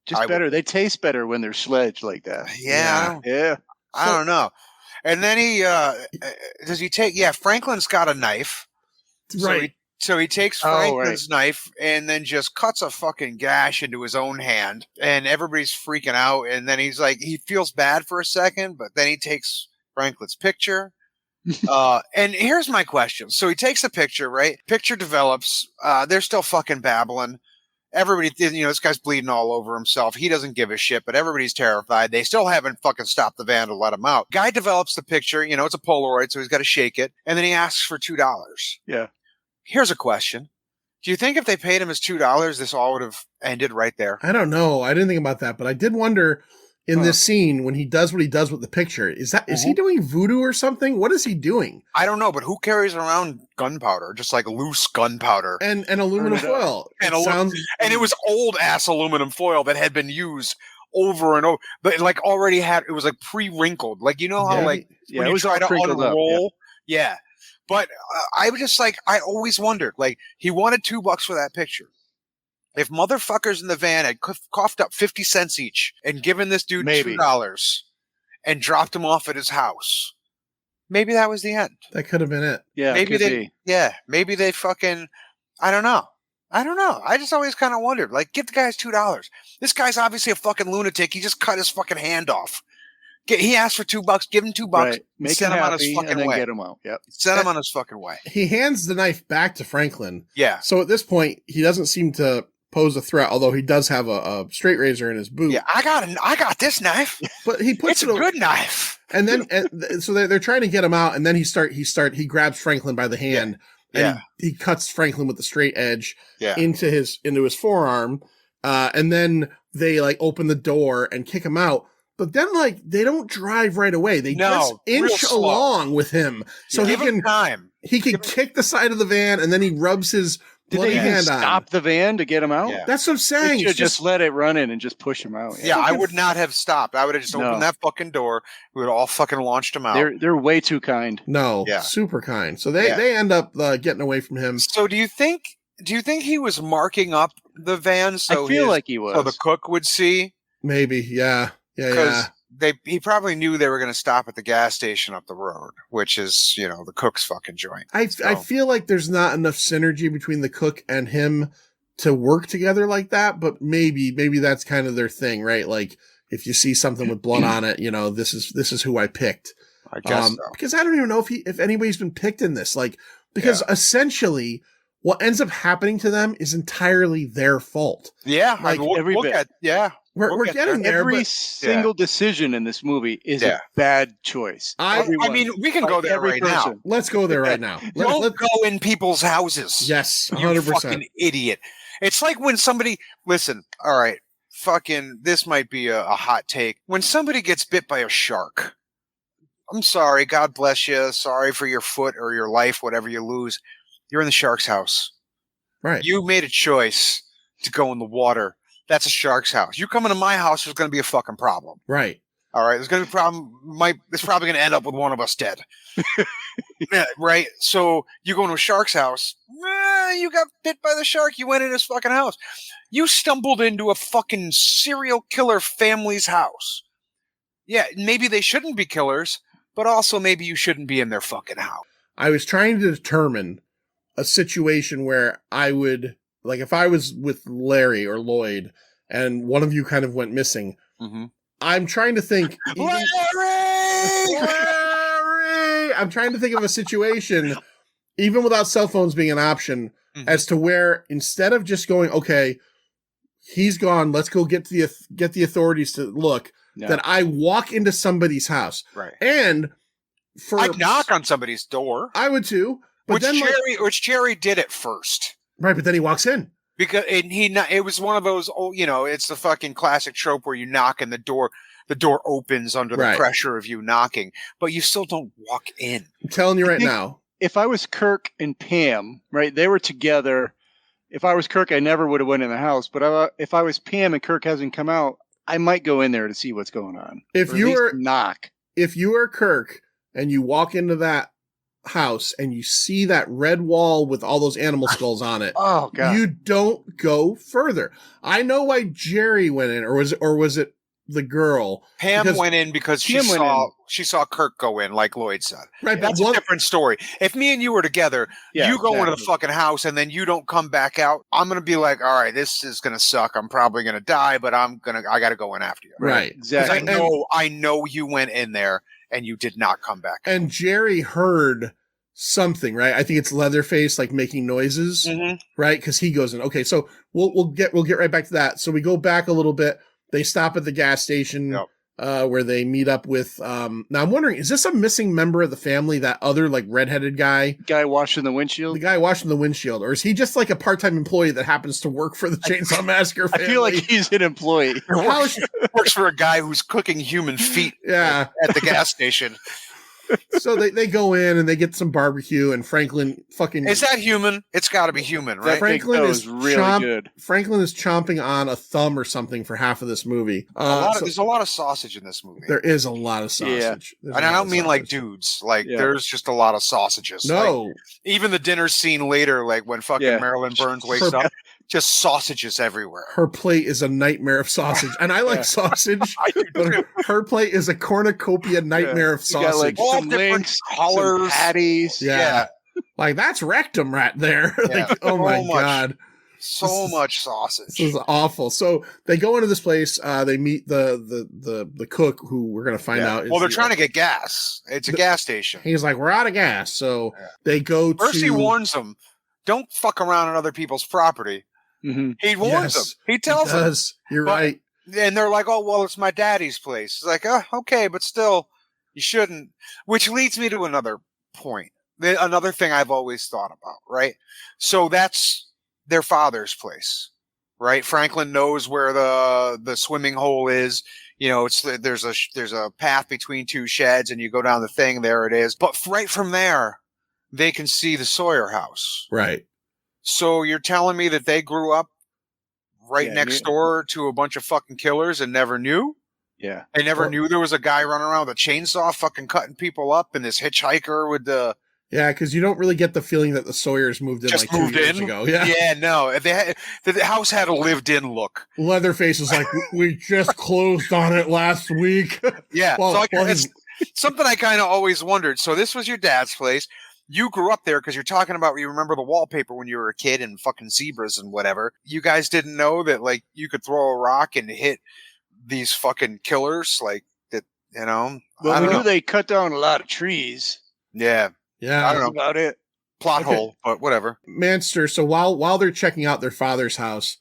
Just better. They taste better when they're sledged like that. Yeah. I don't know. And then he does he take? Yeah, Franklin's got a knife. Right. So he takes Franklin's knife and then just cuts a fucking gash into his own hand, and everybody's freaking out. And then he's like, he feels bad for a second, but then he takes Franklin's picture. And here's my question. So he takes the picture, right? Picture develops. They're still fucking babbling. Everybody, this guy's bleeding all over himself. He doesn't give a shit, but everybody's terrified. They still haven't fucking stopped the van to let him out. Guy develops the picture. It's a Polaroid, so he's got to shake it. And then he asks for $2. Yeah. Here's a question. Do you think if they paid him his $2, this all would have ended right there? I don't know. I didn't think about that, but I did wonder in this scene when he does what he does with the picture. Is he doing voodoo or something? What is he doing? I don't know, but who carries around gunpowder? Just like loose gunpowder And aluminum foil. and it was old ass aluminum foil that had been used over and over, but like already had it was like pre-wrinkled. Like how when it you was try all to crinkled up, unroll, yeah. But I was just like, I always wondered, like, he wanted $2 for that picture. If motherfuckers in the van had coughed up 50 cents each and given this dude $2 and dropped him off at his house, maybe that was the end. That could have been it. Yeah, maybe they fucking, I don't know. I just always kind of wondered, like, give the guys $2. This guy's obviously a fucking lunatic. He just cut his fucking hand off. He asked for $2. Give him $2. Right. Make send him on his happy fucking and then way. get him out. Yep. Send him on his fucking way. He hands the knife back to Franklin. Yeah. So at this point, he doesn't seem to pose a threat, although he does have a straight razor in his boot. Yeah, I got this knife. But he puts It's a good knife. And then, so they're trying to get him out, and then he grabs Franklin by the hand, and he cuts Franklin with the straight edge into his forearm, and then they like open the door and kick him out. But then, like, they don't drive right away. They just inch along with him, so he can kick the side of the van, and then he rubs his bloody hand on. Stop the van to get him out? Yeah. That's what I'm saying. You should just let it run in and just push him out. Yeah, I would not have stopped. I would have just opened that fucking door. We would have all fucking launched him out. They're way too kind. No, super kind. So they end up getting away from him. So do you think he was marking up the van so I feel like he was. So the cook would see? Maybe, yeah. He probably knew they were going to stop at the gas station up the road, which is, the cook's fucking joint. I feel like there's not enough synergy between the cook and him to work together like that, but maybe that's kind of their thing, right? Like if you see something with blood on it, this is who I picked. I guess so. Because I don't even know if anybody's been picked in this, because essentially what ends up happening to them is entirely their fault. Yeah, like every bit. We're getting there. Every single decision in this movie is a bad choice. I mean, we can go there right now. Let's go there right now. Don't go in people's houses. Yes, 100%. You fucking idiot. It's like when somebody, listen, all right, fucking, this might be a hot take. When somebody gets bit by a shark, I'm sorry, God bless you, sorry for your foot or your life, whatever you lose. You're in the shark's house. Right. You made a choice to go in the water. That's a shark's house. You come into my house, there's going to be a fucking problem. Right. All right. There's going to be a problem. It's probably going to end up with one of us dead. Yeah, right. So you go into a shark's house. You got bit by the shark. You went in his fucking house. You stumbled into a fucking serial killer family's house. Yeah. Maybe they shouldn't be killers, but also maybe you shouldn't be in their fucking house. I was trying to determine a situation where I would, like, if I was with Larry or Lloyd and one of you kind of went missing, I'm trying to think. Larry! I'm trying to think of a situation, even without cell phones being an option, as to where instead of just going, okay, he's gone, let's go get the authorities to look, that I walk into somebody's house. Right. And I'd knock on somebody's door. I would too. But which Jerry did it first. Right, but then he walks in. Because it was one of those, it's the fucking classic trope where you knock and the door opens under the pressure of you knocking, but you still don't walk in. I'm telling you right now. If I was Kirk and Pam, right, they were together. If I was Kirk, I never would have went in the house. But if I was Pam and Kirk hasn't come out, I might go in there to see what's going on. If you were Kirk and you walk into that house and you see that red wall with all those animal skulls on it, oh god, you don't go further. I know why Jerry went in, or was it the girl? Pam went in because she saw Kirk go in, like Lloyd said. Right, that's a different story. If me and you were together, you go into the fucking house and then you don't come back out, I'm gonna be like, all right, this is gonna suck. I'm probably gonna die, but I gotta go in after you. Right, exactly. I know you went in there and you did not come back. And Jerry heard something, right? I think it's Leatherface like making noises, right? Because he goes in. Okay, so we'll get right back to that. So we go back a little bit. They stop at the gas station. Yep. Where they meet up with now I'm wondering, is this a missing member of the family, that other like redheaded guy washing the windshield? The guy washing the windshield, or is he just like a part-time employee that happens to work for the Chainsaw Massacre family? I feel like he's an employee. Works for a guy who's cooking human feet at the gas station. So they go in and they get some barbecue, and Franklin fucking... Is that human? It's got to be human, right? Franklin is really good. Franklin is chomping on a thumb or something for half of this movie. There's a lot of sausage in this movie. There is a lot of sausage. Yeah. And I don't mean like dudes. Like there's just a lot of sausages. No. Like, even the dinner scene later, like when fucking Marilyn Burns wakes up, just sausages everywhere. Her plate is a nightmare of sausage. And I like sausage, but her plate is a cornucopia nightmare of sausage. Got, like, all some different links, colors, some patties. Yeah. Like, that's rectum right there. Like, oh my God. So much sausage. This is awful. So they go into this place. They meet the cook, who we're going to find out. Well, they're trying to get gas. It's a gas station. He's like, we're out of gas. So they go First he warns them, don't fuck around on other people's property. Mm-hmm. He warns them. He tells them. You're right. And they're like, oh, well, it's my daddy's place. It's like, oh, okay, but still, you shouldn't. Which leads me to another point. Another thing I've always thought about, right? So that's their father's place, right? Franklin knows where the swimming hole is. You know, there's a path between two sheds, and you go down the thing, there it is. But right from there, they can see the Sawyer house. Right. So you're telling me that they grew up next door to a bunch of fucking killers and never knew? Yeah. They never knew there was a guy running around with a chainsaw fucking cutting people up, and this hitchhiker with the... Yeah, because you don't really get the feeling that the Sawyers moved in like 2 years ago. Yeah, no. The house had a lived-in look. Leatherface was like, we just closed on it last week. Yeah. It's something I kind of always wondered. So this was your dad's place. You grew up there because you're talking about, you remember the wallpaper when you were a kid and fucking zebras and whatever. You guys didn't know that, like, you could throw a rock and hit these fucking killers, like, that, you know? Well, we knew they cut down a lot of trees. Yeah. Yeah. I don't know. That's about it. Plot hole, but whatever. Manster, so while they're checking out their father's house,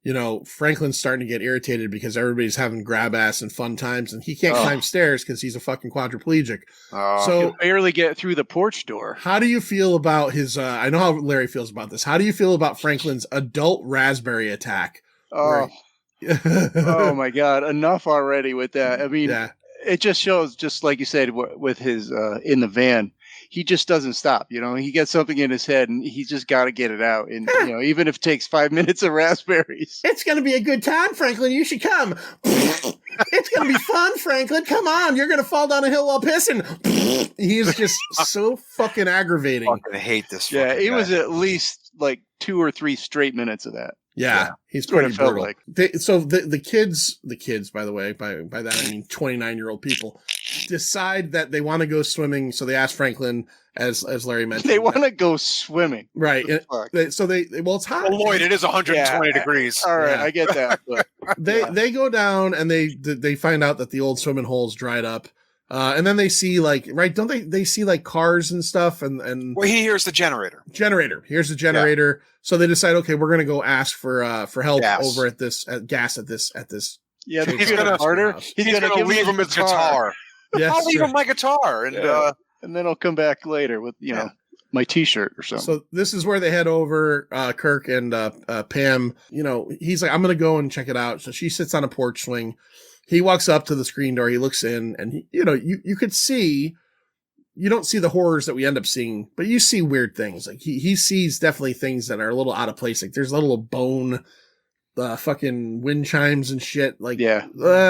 you know, Franklin's starting to get irritated because everybody's having grab ass and fun times, and he can't climb stairs because he's a fucking quadriplegic. So he'll barely get through the porch door. How do you feel about his? I know how Larry feels about this. How do you feel about Franklin's adult raspberry attack? Oh, oh my God! Enough already with that. I mean, it just shows, just like you said, with his in the van. He just doesn't stop. You know, he gets something in his head and he's just got to get it out. And, you know, even if it takes 5 minutes of raspberries. It's going to be a good time, Franklin. You should come. It's going to be fun, Franklin. Come on. You're going to fall down a hill while pissing. He is just so fucking aggravating. I fucking hate this. Yeah, it was at least like 2 or 3 straight minutes of that. Yeah, he's pretty brutal. Like. So the kids, by the way, by that I mean 29-year-old people, decide that they want to go swimming. So they ask Franklin, as Larry mentioned, they want to go swimming, right? So it's hot. Well, Lloyd, it is 120 degrees. All right, I get that. But, they go down and they find out that the old swimming hole's dried up. And then they see don't they see like cars and stuff and well, he hears the generator. Here's the generator. Yeah. So they decide, okay, we're gonna go ask for help gas. over at this gas at this. Yeah, he's gonna harder. He's gonna leave him his guitar. Yes, I'll leave him my guitar and then I'll come back later with my T-shirt or something. So this is where they head over. Kirk and Pam. You know, he's like, I'm gonna go and check it out. So she sits on a porch swing. He walks up to the screen door. He looks in, and you could see. You don't see the horrors that we end up seeing, but you see weird things. Like he sees definitely things that are a little out of place. Like there's a little bone, fucking wind chimes and shit. Like I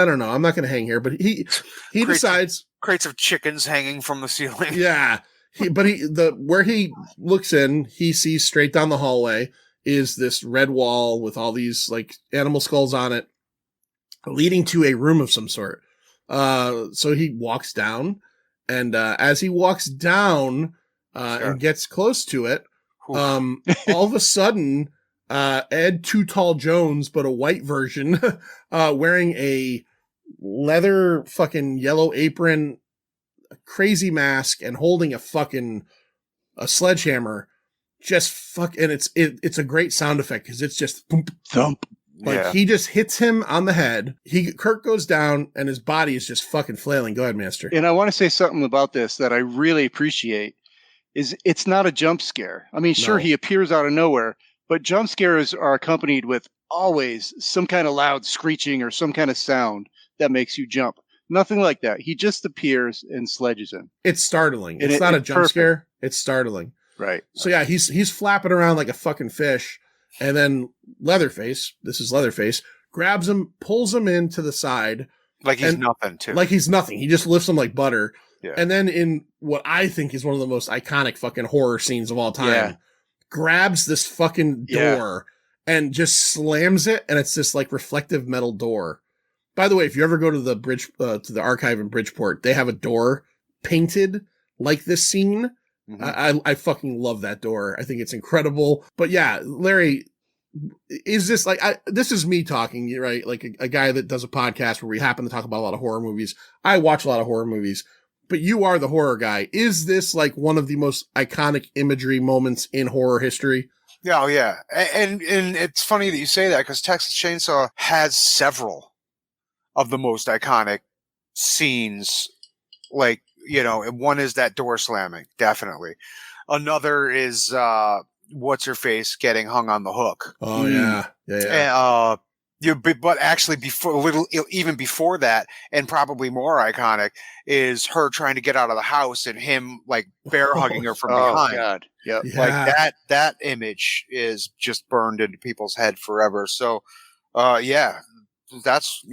don't know. I'm not going to hang here, but he decides crates of chickens hanging from the ceiling. Yeah, where he looks in, he sees straight down the hallway is this red wall with all these like animal skulls on it, leading to a room of some sort. So he walks down. And as he walks down and gets close to it, all of a sudden, Ed Too Tall Jones, but a white version, wearing a leather fucking yellow apron, a crazy mask, and holding a fucking a sledgehammer, and it's a great sound effect because it's just thump, Thump. like he just hits him on the head. Kirk goes down and his body is just fucking flailing. Go ahead, Master. And I want to say something about this that I really appreciate is it's not a jump scare. I mean, sure, No. he appears out of nowhere, but jump scares are accompanied with always some kind of loud screeching or some kind of sound that makes you jump. Nothing like that. He just appears and sledges him. It's startling. And It's not a it's jump perfect. scare. It's startling. Right. So yeah, he's flapping around like a fucking fish, and then Leatherface, this is Leatherface, grabs him, pulls him into the side. Like he's And- nothing, too. Like he's nothing. He just lifts him like butter. Yeah. And then in what I think is one of the most iconic fucking horror scenes of all time, Yeah. grabs this fucking Yeah. door and just slams it, and it's this like reflective metal door. By the way, if you ever go to the to the archive in Bridgeport, they have a door painted like this scene. Mhm. I fucking love that door. I think it's incredible. But yeah, Larry, is this like, this is me talking, right? Like a guy that does a podcast where we happen to talk about a lot of horror movies. I watch a lot of horror movies, but you are the horror guy. Is this like one of the most iconic imagery moments in horror history? Yeah, oh yeah. And it's funny that you say that because Texas Chainsaw has several of the most iconic scenes. Like, and one is that door slamming, definitely. Another is what's her face getting hung on the hook. Oh yeah. But actually even before that, and probably more iconic, is her trying to get out of the house and him like bear hugging her from behind. God. Yep. Yeah. Like that image is just burned into people's head forever. So, that's,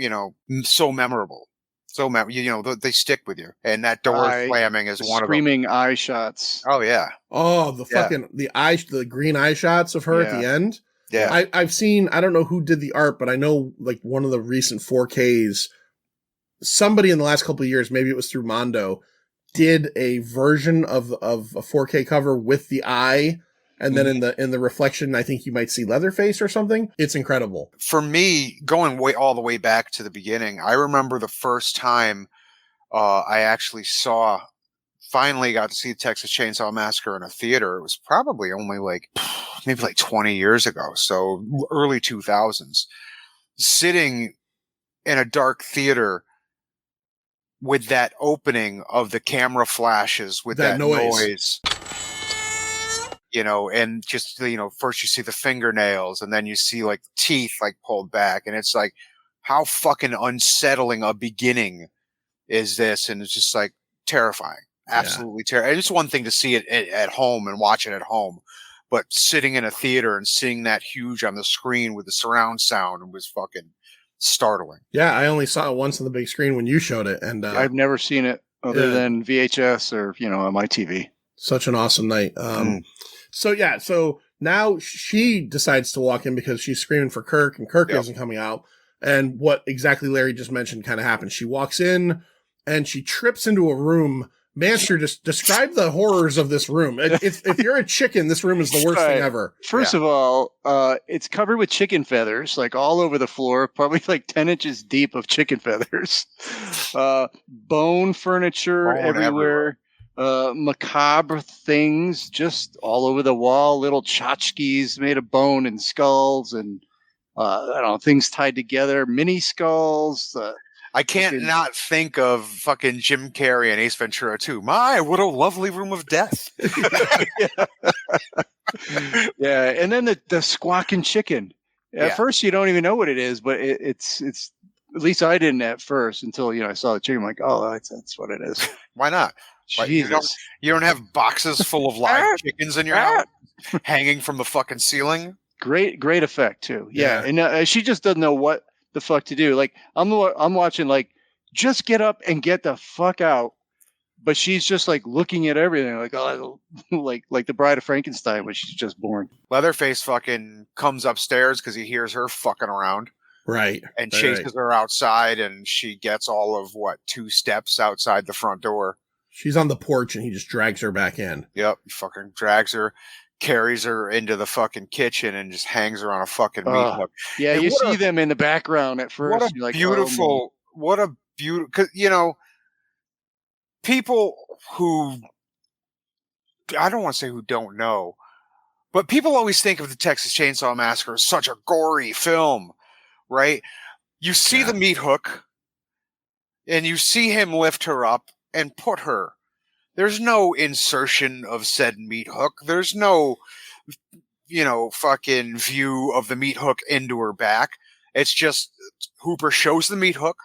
so memorable. So, they stick with you. And that door slamming is one of them. Screaming eye shots. Oh, yeah. Oh, the green eye shots of her at the end. Yeah. I've seen, I don't know who did the art, but I know like one of the recent 4Ks, somebody in the last couple of years, maybe it was through Mondo, did a version of a 4K cover with the eye. And then in the reflection, I think you might see Leatherface or something. It's incredible. For me, going all the way back to the beginning, I remember the first time I actually finally got to see Texas Chainsaw Massacre in a theater. It was probably only maybe 20 years ago. So early 2000s. Sitting in a dark theater with that opening of the camera flashes with that noise. And just, first you see the fingernails and then you see like teeth like pulled back. And it's like, how fucking unsettling a beginning is this? And it's just like terrifying. Absolutely terrifying. It's one thing to see it at home and watch it at home, but sitting in a theater and seeing that huge on the screen with the surround sound was fucking startling. Yeah, I only saw it once on the big screen when you showed it. And I've never seen it other than VHS or, on my TV. Such an awesome night. So now she decides to walk in because she's screaming for Kirk, and Kirk isn't coming out. And what exactly Larry just mentioned kind of happens. She walks in and she trips into a room. Master, just describe the horrors of this room. If you're a chicken, this room is the worst thing ever. First of all, it's covered with chicken feathers, like all over the floor, probably like 10 inches deep of chicken feathers. Bone furniture everywhere. Macabre things just all over the wall, little tchotchkes made of bone and skulls and things tied together, mini skulls. I can't not think of fucking Jim Carrey and Ace Ventura 2. My, what a lovely room of death. Yeah, and then the squawking chicken. At first you don't even know what it is, but it's at least I didn't at first until I saw the chicken. I'm like, oh, that's what it is. Why not? Jesus. You don't have boxes full of live chickens in your house hanging from the fucking ceiling? Great effect too. Yeah. And she just doesn't know what the fuck to do. Like I'm watching like, just get up and get the fuck out. But she's just like looking at everything like, oh, like the Bride of Frankenstein when she's just born. Leatherface fucking comes upstairs because he hears her fucking around. Right. And chases her outside, and she gets all of 2 steps outside the front door. She's on the porch and he just drags her back in. Yep. He fucking drags her, carries her into the fucking kitchen and just hangs her on a fucking meat hook. Yeah. And you see them in the background at first. What a beautiful, because, people who I don't want to say who don't know, but people always think of the Texas Chainsaw Massacre as such a gory film, right? You see the meat hook, and you see him lift her up and put her. There's no insertion of said meat hook. There's no, fucking view of the meat hook into her back. It's just Hooper shows the meat hook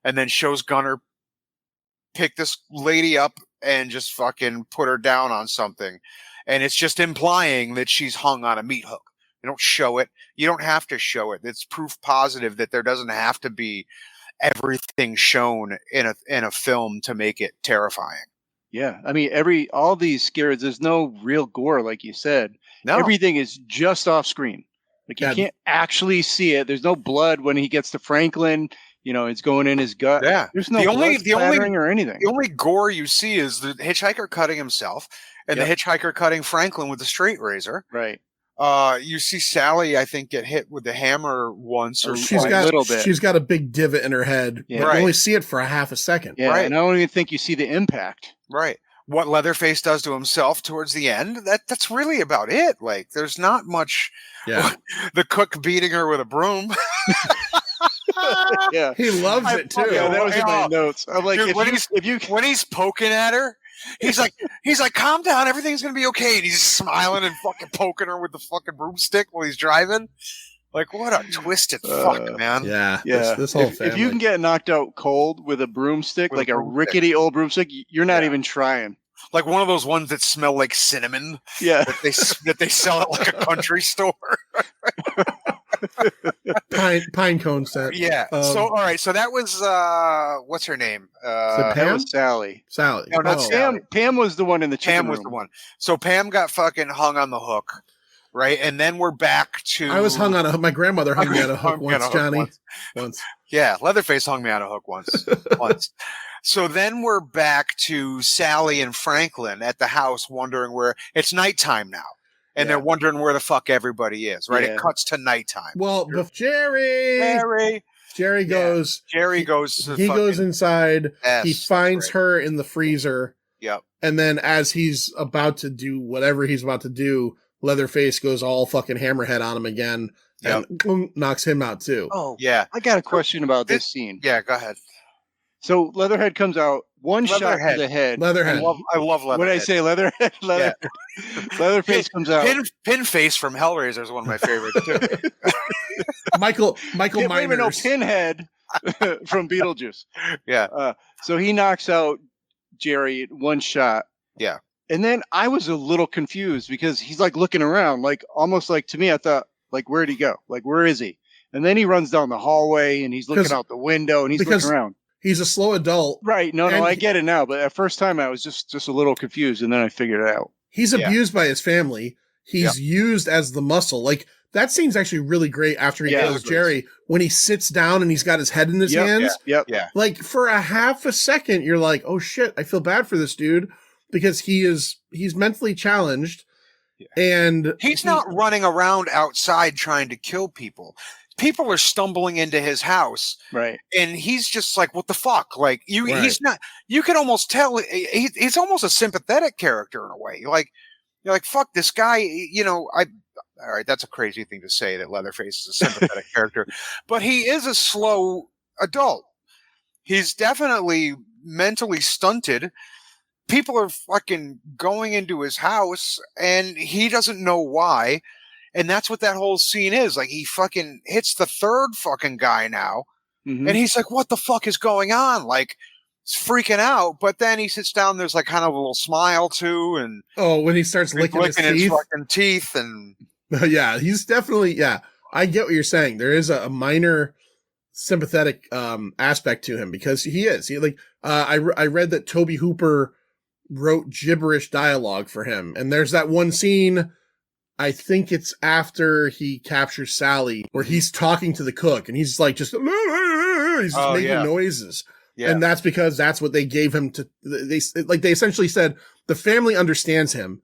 and then shows Gunner pick this lady up and just fucking put her down on something. And it's just implying that she's hung on a meat hook. You don't show it. You don't have to show it. It's proof positive that there doesn't have to be everything shown in a film to make it terrifying. Yeah, I mean, all these scares, there's no real gore, like you said. No. Everything is just off screen. Like, you can't actually see it. There's no blood when he gets to Franklin. It's going in his gut. Yeah. There's no blood splattering or anything. The only gore you see is the hitchhiker cutting himself and the hitchhiker cutting Franklin with a straight razor. Right. You see Sally, I think, get hit with the hammer once or she's twice. got a little bit. She's got a big divot in her head. Yeah. But Right. you only see it for a half a second. Yeah, Right. and I don't even think you see the impact. Right. What Leatherface does to himself towards the end, that's really about it. Like, there's not much. Yeah. The cook beating her with a broom. Yeah. He loves it too. Yeah, that was in my Oh, notes. I'm like, dude, if you when he's poking at her, he's like, calm down, everything's gonna be okay. And he's smiling and fucking poking her with the fucking broomstick while he's driving. Like, what a twisted fuck, man. Yeah. Yeah, This whole if family. you can get knocked out cold with a broomstick, With like a a broomstick. rickety old broomstick, you're not Yeah. even trying. Like one of those ones that smell like cinnamon Yeah. that they sell at like a country store. pine cone scent. Yeah. So all right. So that was what's her name? Is it That Pam? was Sally. Sally. No, not Oh. Sally. Pam was the one in the chicken Pam was room. the one. So Pam got fucking hung on the hook, right? And then we're back to. I was hung on a hook. My grandmother hung me on a hook Hung me on once, a hook Johnny. once. Yeah, Leatherface hung me on a hook once. once. So then we're back to Sally and Franklin at the house, wondering where it's nighttime now, and they're wondering where the fuck everybody is. Right? Yeah. It cuts to nighttime. Well, Jerry goes. Jerry goes. To He fucking goes inside. S. He finds Right. her in the freezer. Yep. And then as he's about to do whatever he's about to do, Leatherface goes all fucking hammerhead on him again and boom, knocks him out too. Oh, Yeah. I got a question about this scene. Yeah. Go ahead. So Leatherhead comes out, one shot to Leatherhead. the head. Leatherhead. I love Leatherhead. What did I say? Leatherhead? Leatherface comes out. Pinface from Hellraiser is one of my favorites too. Michael Wait a minute, no, Miners. Pinhead from Beetlejuice. Yeah. So he knocks out Jerry at one shot. Yeah. And then I was a little confused because he's like looking around, like almost like to me, I thought, like, where'd he go? Like, where is he? And then he runs down the hallway and he's looking out the window and he's looking around. He's a slow adult. Right. No, And I get it now. But at first time I was just a little confused and then I figured it out. He's abused by his family. He's used as the muscle. Like, that scene's actually really great after he kills Jerry when he sits down and he's got his head in his hands. Yep. Yeah. Like, for a half a second, you're like, oh shit, I feel bad for this dude because he's mentally challenged. Yeah. And he's not running around outside trying to kill people. People are stumbling into his house, right? And he's just like, "What the fuck?" Like he's Right. not. You can almost tell he's almost a sympathetic character in a way. You're like, "Fuck this guy." All right, that's a crazy thing to say that Leatherface is a sympathetic character, but he is a slow adult. He's definitely mentally stunted. People are fucking going into his house, and he doesn't know why. And that's what that whole scene is. Like, he fucking hits the third fucking guy now. Mm-hmm. And he's like, what the fuck is going on? Like, he's freaking out. But then he sits down. There's like kind of a little smile too. And when he starts licking his teeth. fucking teeth. And yeah, he's definitely, I get what you're saying. There is a minor sympathetic aspect to him because he is. I read that Toby Hooper wrote gibberish dialogue for him. And there's that one scene, I think it's after he captures Sally, where he's talking to the cook and he's like just making noises. Yeah. And that's because that's what they gave him to. They essentially said the family understands him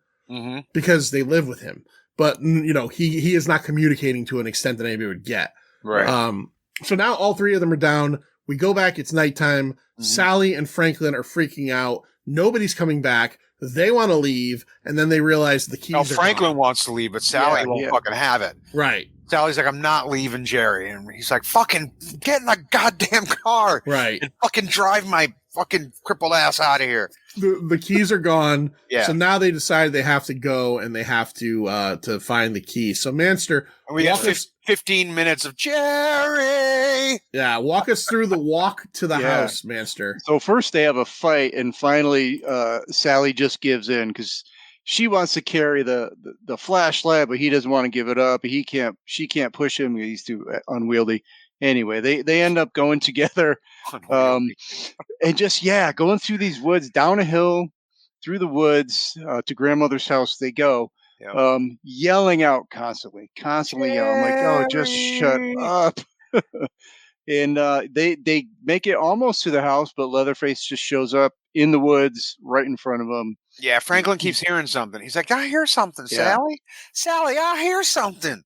because they live with him, but he is not communicating to an extent that anybody would get. Right. So now all three of them are down. We go back. It's nighttime. Sally and Franklin are freaking out. Nobody's coming back. They want to leave, and then they realize the keys No, are Franklin gone. wants to leave, but Sally Yeah, won't yeah. fucking have it. Right, Sally's like, I'm not leaving Jerry. And he's like, fucking get in the goddamn car right. and fucking drive my fucking crippled ass out of here. The keys are gone. Yeah. So now they decide they have to go and they have to find the key. So Manster, And we got walk us, 15 minutes of Jerry. walk us through the walk to the Yeah. house, Manster. So first they have a fight, and finally Sally just gives in because she wants to carry the flashlight, but he doesn't want to give it up. She can't push him. He's too unwieldy. Anyway, they end up going together, and just going through these woods, down a hill, through the woods to grandmother's house. They go, Yep. yelling out constantly yelling. I'm like, oh, just shut up. And they make it almost to the house, but Leatherface just shows up in the woods right in front of them. Yeah, Franklin keeps hearing something. He's like, I hear something, Yeah. Sally. Sally, I hear something.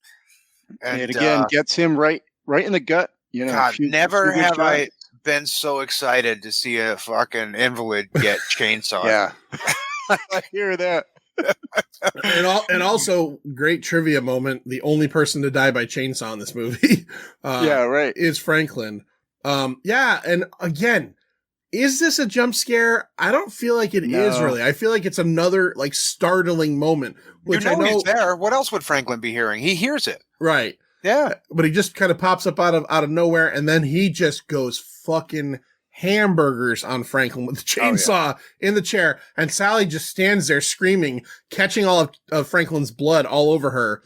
And again, gets him right in the gut. You know, God, never few good have I shots. been so excited to see a fucking invalid get chainsaw. Yeah, I hear that. And also, great trivia moment. The only person to die by chainsaw in this movie Yeah, right. is Franklin. And again, is this a jump scare? I don't feel like it is No. really. I feel like it's another like startling moment, which You know I know he's there. What else would Franklin be hearing? He hears it. right. Yeah. But he just kind of pops up out of nowhere, and then he just goes fucking hamburgers on Franklin with the chainsaw in the chair, and Sally just stands there screaming, catching all of Franklin's blood all over her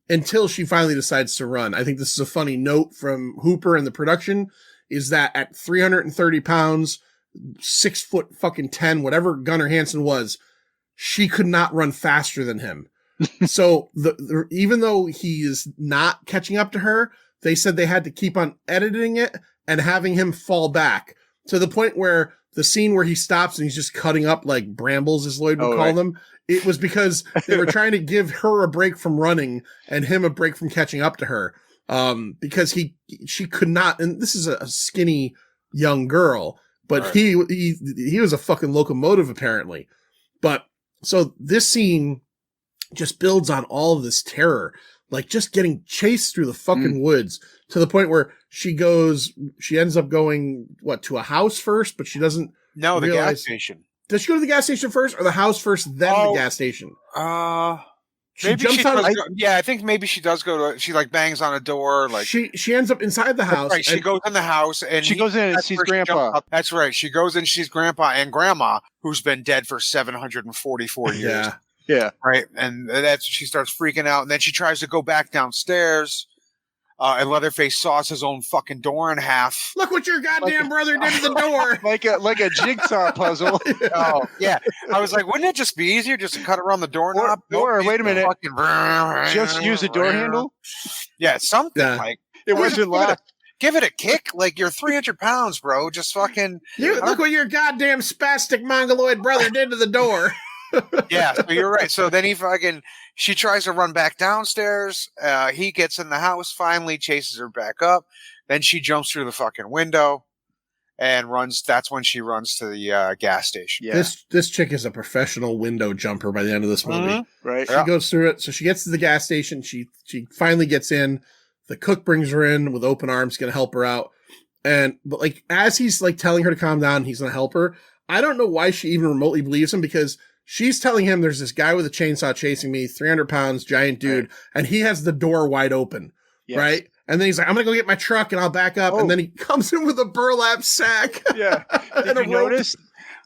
until she finally decides to run. I think this is a funny note from Hooper and the production, is that at 330 pounds, 6 foot fucking 10, whatever Gunnar Hansen was, she could not run faster than him. So even though he is not catching up to her, they said they had to keep on editing it and having him fall back to the point where the scene where he stops and he's just cutting up like brambles, as Lloyd would call them. It was because they were trying to give her a break from running and him a break from catching up to her. Because she could not, and this is a skinny young girl, but Right. he was a fucking locomotive apparently. But so this scene just builds on all of this terror, like just getting chased through the fucking woods to the point where she ends up going to a house first, but she doesn't. No, the realize- gas station. Does she go to the gas station first or the house first, then the gas station? Maybe jumps she out. does I think maybe she does go to. She like bangs on a door. Like She ends up inside the house. right, she goes in the house and She goes in and that's sees where she Grandpa. jumps up. That's right. She goes in, she's Grandpa and Grandma, who's been dead for 744 years. Yeah. Yeah. Right, and she starts freaking out, and then she tries to go back downstairs. And Leatherface saws his own fucking door in half. Look what your goddamn brother did to the door. like a jigsaw puzzle. Oh yeah, I was like, wouldn't it just be easier just to cut around the doorknob? Or wait a minute, fucking just use a door handle. Yeah, something Yeah. like It wasn't locked. give it a kick. Like you're 300 pounds, bro. Just fucking Look what your goddamn spastic mongoloid brother did to the door. yeah. So you're right. So then she tries to run back downstairs. He gets in the house, finally chases her back up. Then she jumps through the fucking window and runs. That's when she runs to the gas station. Yeah. This chick is a professional window jumper by the end of this movie. Right. She goes through it. So she gets to the gas station. She finally gets in. The cook brings her in with open arms, going to help her out. But like, as he's like telling her to calm down, he's going to help her. I don't know why she even remotely believes him, because she's telling him there's this guy with a chainsaw chasing me, 300 pounds, giant dude, and he has the door wide open, Yes. right? And then he's like, I'm going to go get my truck and I'll back up. And then he comes in with a burlap sack. Yeah. and Did you notice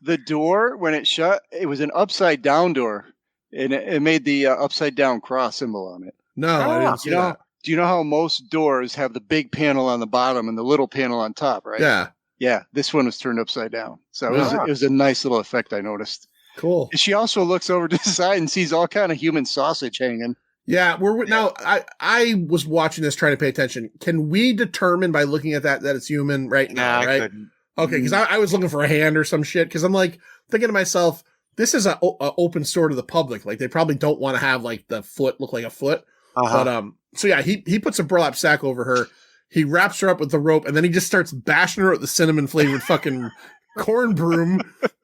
the door when it shut? It was an upside down door, and it made the upside down cross symbol on it. No, I didn't see that. Do you know how most doors have the big panel on the bottom and the little panel on top, right? Yeah. Yeah. This one was turned upside down. So it Wow. was a nice little effect I noticed. Cool. She also looks over to the side and sees all kind of human sausage hanging. Yeah, now I was watching this trying to pay attention. Can we determine by looking at that it's human right now, I right? couldn't. Okay, because I was looking for a hand or some shit, because I'm like thinking to myself, this is a open store to the public. Like they probably don't want to have like the foot look like a foot. But so yeah, he puts a burlap sack over her. He wraps her up with the rope, and then he just starts bashing her with the cinnamon flavored fucking corn broom.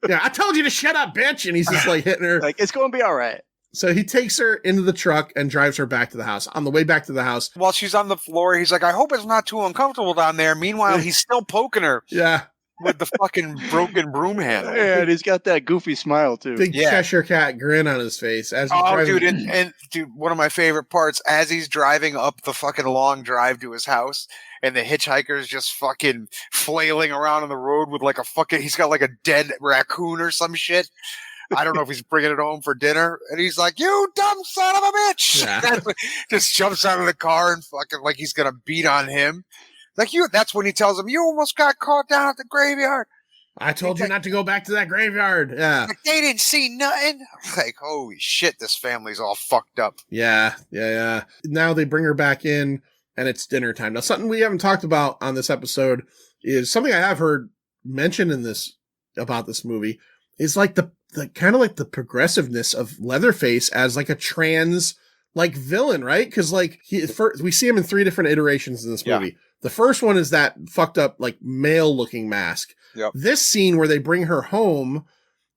Yeah, I told you to shut up, bitch. And he's just like hitting her. Like, it's going to be all right. So he takes her into the truck and drives her back to the house. On the way back to the house, While she's on the floor, he's like, I hope it's not too uncomfortable down there. Meanwhile, he's still poking her yeah, with the fucking broken broom handle. Yeah, and he's got that goofy smile, too. big Yeah. Cheshire cat grin on his face as he's Oh, driving. dude, and dude, one of my favorite parts, as he's driving up the fucking long drive to his house, and the hitchhiker's just fucking flailing around on the road with like a fucking, he's got like a dead raccoon or some shit. I don't know if he's bringing it home for dinner. And he's like, you dumb son of a bitch. Yeah. Just jumps out of the car and fucking like he's going to beat on him. Like that's when he tells him, you almost got caught down at the graveyard. I told you not to go back to that graveyard. Yeah. Like, they didn't see nothing. Like, holy shit, this family's all fucked up. Yeah. Now they bring her back in and it's dinner time. Now, something we haven't talked about on this episode is something I have heard mentioned about this movie is like the kind of like the progressiveness of Leatherface as like a trans like villain, right? Because like we see him in 3 different iterations in this movie. Yeah. The first one is that fucked up like male looking mask. Yep. This scene where they bring her home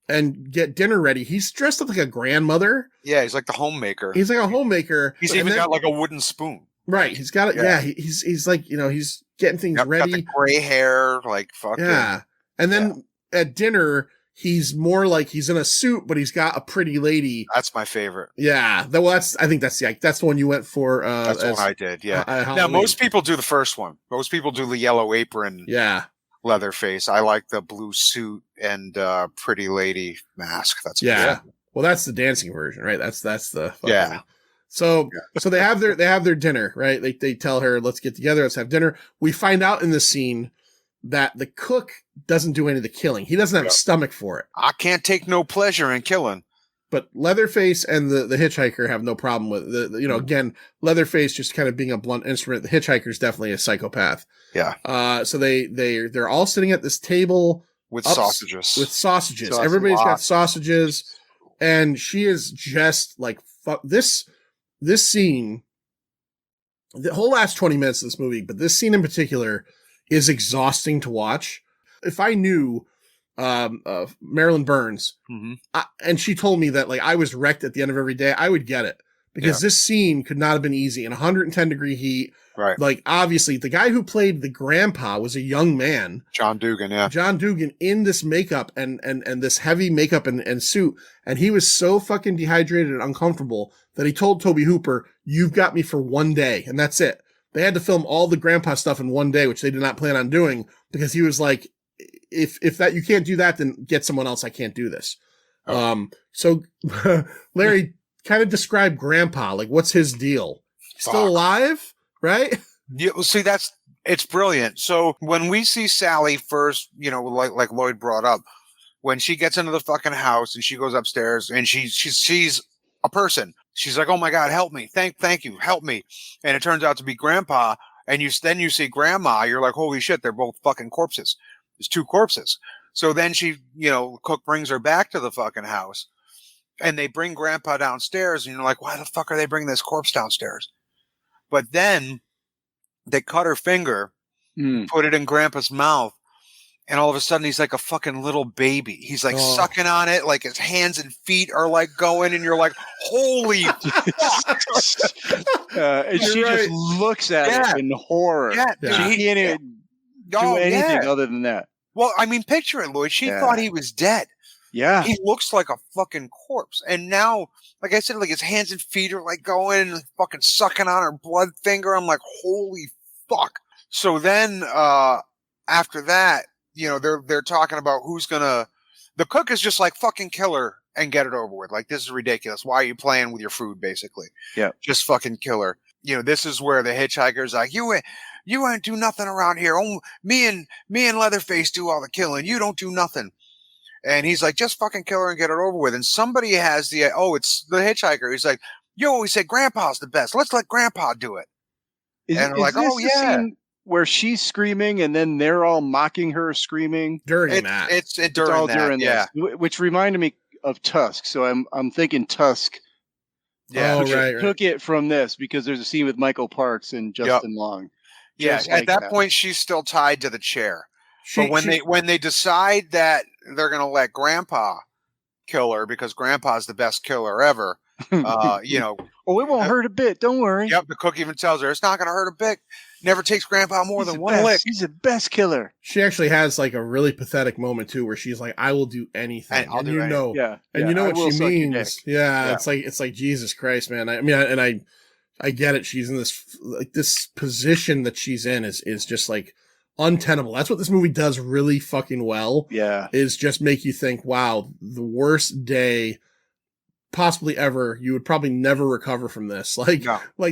and get dinner ready, he's dressed up like a grandmother. Yeah, he's like the homemaker. He's like a homemaker. He's even got like a wooden spoon. Right, he's got it. Yeah, he's like he's getting things ready. Got the gray hair, like fucking. Yeah, and then at dinner. He's more like he's in a suit, but he's got a pretty lady. That's my favorite. Yeah. I think that's the one you went for. That's the one I did. Yeah. Now, most people do the first one. Most people do the yellow apron. Yeah. Leatherface. I like the blue suit and pretty lady mask. That's Well, that's the dancing version, right? That's the yeah. So they have their dinner, right? They tell her, let's get together, let's have dinner. We find out in this scene that the cook doesn't do any of the killing. He doesn't have a stomach for it. I can't take no pleasure in killing. But Leatherface and the hitchhiker have no problem with again, Leatherface just kind of being a blunt instrument. The hitchhiker's definitely a psychopath. Yeah. So they're all sitting at this table with sausages. Everybody's got sausages, and she is just like fuck this scene. The whole last 20 minutes of this movie, but this scene in particular is exhausting to watch. If I knew Marilyn Burns, and she told me that like I was wrecked at the end of every day, I would get it. Because this scene could not have been easy in 110-degree heat. Right. Like, obviously, the guy who played the grandpa was a young man. John Dugan, yeah. John Dugan in this makeup and this heavy makeup and suit. And he was so fucking dehydrated and uncomfortable that he told Toby Hooper, you've got me for one day. And that's it. They had to film all the grandpa stuff in one day, which they did not plan on doing because he was like, if that you can't do that, then get someone else. I can't do this. So Larry, kind of describe grandpa. Like, what's his deal? Still alive, right? Yeah. Well, see, it's brilliant. So when we see Sally first, like Lloyd brought up, when she gets into the fucking house and she goes upstairs and she sees a person. She's like, "Oh my God, help me! Thank you, help me!" And it turns out to be Grandpa. And then you see Grandma. You're like, "Holy shit! They're both fucking corpses. There's 2 corpses." So then she, cook brings her back to the fucking house, and they bring Grandpa downstairs. And you're like, "Why the fuck are they bringing this corpse downstairs?" But then they cut her finger, put it in Grandpa's mouth. And all of a sudden, he's like a fucking little baby. He's like sucking on it, like his hands and feet are like going, and you're like, "Holy fuck!" And she just looks at it in horror. Yeah, she can't even do anything other than that. Well, I mean, picture it, Lloyd. She thought he was dead. Yeah, he looks like a fucking corpse. And now, like I said, like his hands and feet are like going and fucking sucking on her blood finger. I'm like, "Holy fuck!" So then, after that. They're talking about the cook is just like fucking kill her and get it over with. Like, this is ridiculous. Why are you playing with your food, basically? Yeah. Just fucking kill her. This is where the hitchhiker's like, you ain't do nothing around here. Oh, me and Leatherface do all the killing. You don't do nothing. And he's like, just fucking kill her and get it over with. And somebody has it's the hitchhiker. He's like, you always say Grandpa's the best. Let's let Grandpa do it. And they're like, oh yeah. Where she's screaming and then they're all mocking her screaming during that. It's during that, which reminded me of Tusk. So I'm thinking Tusk. Yeah, right. Took it from this because there's a scene with Michael Parks and Justin Long. Yeah, at that point she's still tied to the chair. But when they decide that they're going to let Grandpa kill her because Grandpa's the best killer ever, Oh, it won't hurt a bit. Don't worry. Yep, the cook even tells her it's not going to hurt a bit. Never takes Grandpa more than one lick. He's the best killer. She actually has like a really pathetic moment too, where she's like, "I will do anything," And I'll do anything. Yeah, and you know I what will she suck your means. dick. Yeah, it's like Jesus Christ, man. I get it. She's in this position that she's in is just like untenable. That's what this movie does really fucking well. Yeah, Is just make you think, wow, the worst day possibly ever. You would probably never recover from this. Like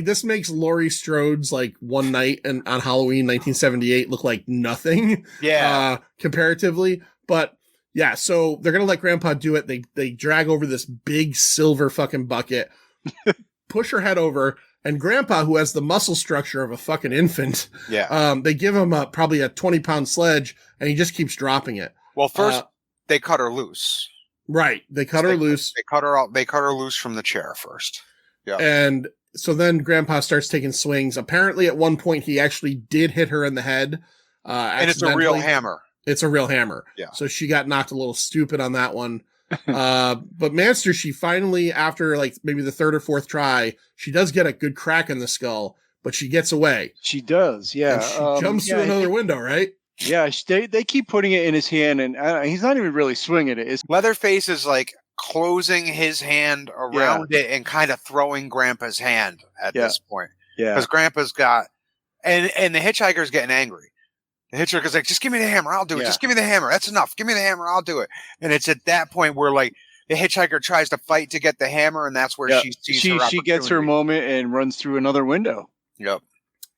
this makes Laurie Strode's like one night on Halloween 1978 look like nothing. Yeah, comparatively. But yeah, so they're gonna let Grandpa do it. They drag over this big silver fucking bucket, push her head over, and Grandpa, who has the muscle structure of a fucking infant, they give him probably a 20-pound sledge, and he just keeps dropping it. Well, first they cut her loose. Right. They cut her loose. They cut her out. They cut her loose from the chair first. Yeah. And so then Grandpa starts taking swings. Apparently at one point he actually did hit her in the head. And it's a real hammer. It's a real hammer. Yeah. So she got knocked a little stupid on that one. But Manster, she finally, after like maybe the third or fourth try, she does get a good crack in the skull, but she gets away. She does. Yeah. And she jumps through another window, right? Yeah, they keep putting it in his hand, and he's not even really swinging it. Leatherface is like closing his hand around it and kind of throwing Grandpa's hand at this point. Yeah, because Grandpa's got, and the hitchhiker's getting angry. The hitchhiker's like, "Just give me the hammer, I'll do it. Just give me the hammer. That's enough. Give me the hammer, I'll do it." And it's at that point where like the hitchhiker tries to fight to get the hammer, and that's where she sees she gets her moment and runs through another window. Yep.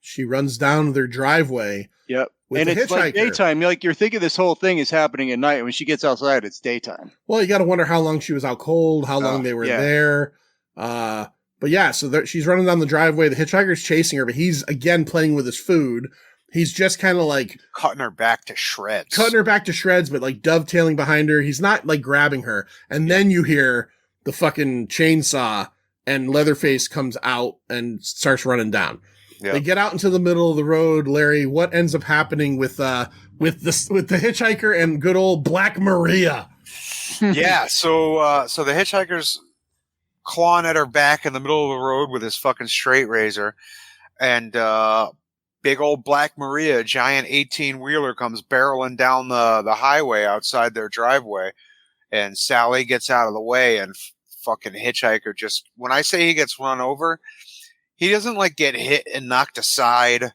She runs down their driveway. Yep. And it's like daytime. Like you're thinking this whole thing is happening at night. And when she gets outside, it's daytime. Well, you got to wonder how long she was out cold, how long they were there. But yeah, so she's running down the driveway. The hitchhiker's chasing her, but he's again playing with his food. He's just kind of like cutting her back to shreds, but like dovetailing behind her. He's not like grabbing her. And then you hear the fucking chainsaw and Leatherface comes out and starts running down. Yep. They get out into the middle of the road. Larry, what ends up happening with the hitchhiker and good old Black Maria? Yeah, so the hitchhiker's clawing at her back in the middle of the road with his fucking straight razor, and big old Black Maria, giant 18-wheeler, comes barreling down the highway outside their driveway, and Sally gets out of the way, and fucking hitchhiker just, when I say he gets run over, he doesn't like get hit and knocked aside.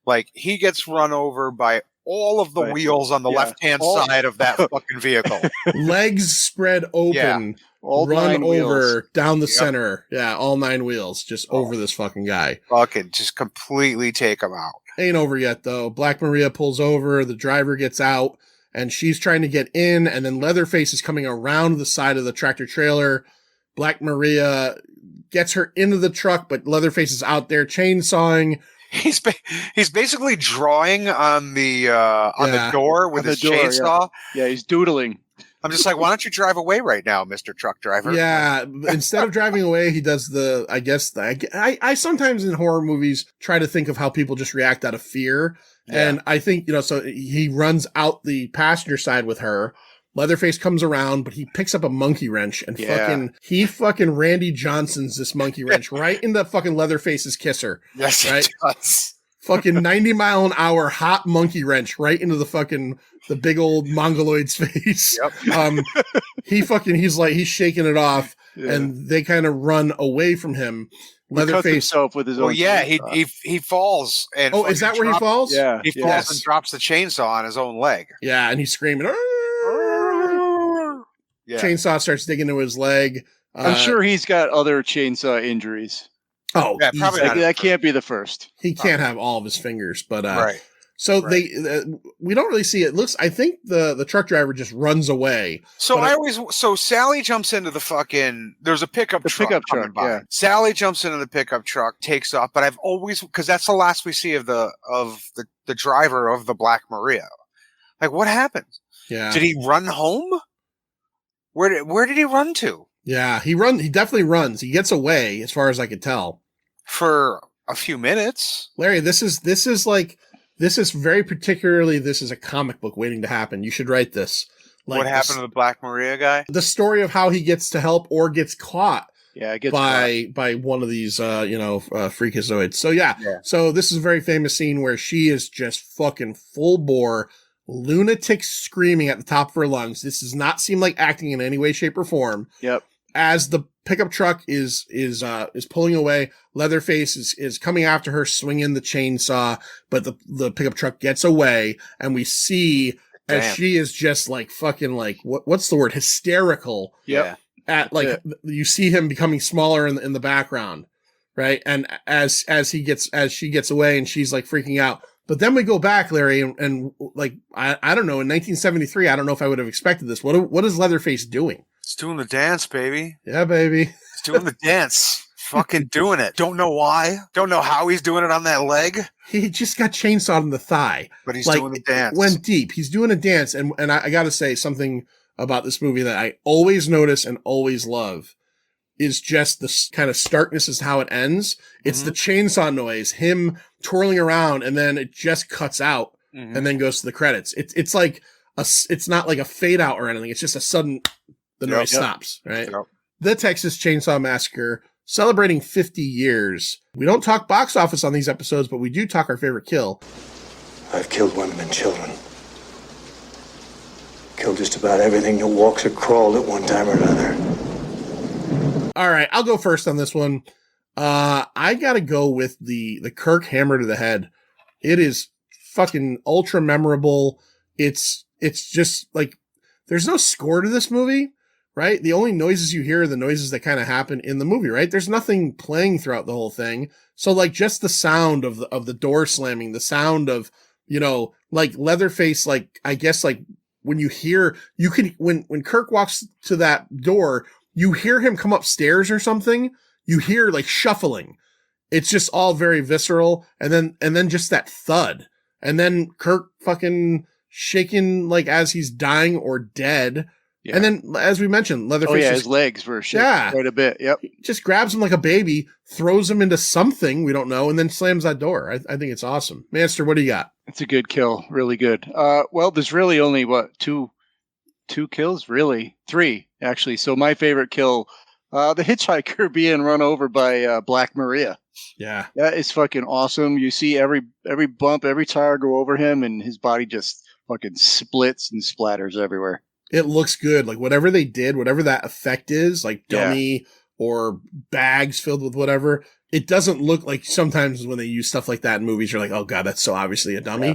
Like he gets run over by all of the wheels on the left-hand side of that fucking vehicle. Legs spread open, all run over wheels. Down the center. Yeah, all 9 wheels just over this fucking guy. Fucking just completely take him out. Ain't over yet though. Black Maria pulls over, the driver gets out, and she's trying to get in, and then Leatherface is coming around the side of the tractor trailer. Black Maria gets her into the truck, but Leatherface is out there chainsawing. He's basically drawing on the door with his chainsaw. Yeah, he's doodling. I'm just like, why don't you drive away right now, Mr. Truck Driver? Yeah, instead of driving away, he does I sometimes in horror movies try to think of how people just react out of fear. Yeah. And I think, so he runs out the passenger side with her. Leatherface comes around, but he picks up a monkey wrench and fucking Randy Johnson's this monkey wrench right in the fucking Leatherface's kisser. Yes, right? It does. Fucking 90-mile-an-hour hot monkey wrench right into the big old mongoloid's face. Yep. He's shaking it off, and they kind of run away from him. Leatherface with his own. Well, yeah, he falls. And is that where he falls? Yeah, he falls and drops the chainsaw on his own leg. Yeah, and he's screaming. Yeah. Chainsaw starts digging into his leg. I'm sure he's got other chainsaw injuries. Oh, yeah, probably that can't be the first. He can't have all of his fingers, but right. So we don't really see it. I think the truck driver just runs away. So Sally jumps into the fucking. There's a pickup truck. Yeah. Sally jumps into the pickup truck, takes off. But I've always, because that's the last we see of the driver of the Black Maria. Like, what happened? Yeah. Did he run home? Where did he run to? Yeah, he definitely runs. He gets away, as far as I could tell. For a few minutes. Larry, this is like This is very particularly, this is a comic book waiting to happen. You should write this. Like what happened to the Black Maria guy? The story of how he gets to help or gets caught. Yeah, it gets by one of these, freakazoids. So yeah. So this is a very famous scene where she is just fucking full bore lunatic screaming at the top of her lungs. This does not seem like acting in any way, shape, or form. Yep. As the pickup truck is pulling away, Leatherface is coming after her, swinging the chainsaw, but the pickup truck gets away, and we see as she is just like fucking like what's the word, hysterical. Yep. At like you see him becoming smaller in the background, right? And as she gets away and she's like freaking out. But then we go back, Larry, and like I don't know, in 1973, I don't know if I would have expected this. What is Leatherface doing? He's doing the dance, baby. Yeah, baby. He's doing the dance. Fucking doing it. Don't know why. Don't know how he's doing it on that leg. He just got chainsawed in the thigh. But he's doing the dance. Went deep. He's doing a dance. And I got to say something about this movie that I always notice and always love is just this kind of starkness is how it ends. It's the chainsaw noise, him twirling around, and then it just cuts out and then goes to the credits. It's like it's not like a fade out or anything. It's just a sudden, the noise stops, right? Yep. The Texas Chainsaw Massacre, celebrating 50 years. We don't talk box office on these episodes, but we do talk our favorite kill. I've killed women and children. Killed just about everything that walks or crawled at one time or another. All right, I'll go first on this one. I gotta go with the Kirk hammer to the head. It is fucking ultra memorable. It's just like, there's no score to this movie, right? The only noises you hear are the noises that kind of happen in the movie, right? There's nothing playing throughout the whole thing. So like just the sound of the door slamming, the sound of, like Leatherface, like, I guess like when you hear, when Kirk walks to that door, you hear him come upstairs or something. You hear like shuffling. It's just all very visceral. And then just that thud. And then Kirk fucking shaking like as he's dying or dead. Yeah. And then, as we mentioned, Leatherface. His legs were shaking quite a bit. Yep. Just grabs him like a baby, throws him into something we don't know, and then slams that door. I think it's awesome. Master, what do you got? It's a good kill. Really good. Well, there's really only, two kills? Really? 3, actually. So my favorite kill, the hitchhiker being run over by Black Maria. Yeah. That is fucking awesome. You see every bump, every tire go over him, and his body just fucking splits and splatters everywhere. It looks good. Like whatever they did, whatever that effect is, like dummy or bags filled with whatever, it doesn't look like sometimes when they use stuff like that in movies, you're like, oh God, that's so obviously a dummy. Yeah.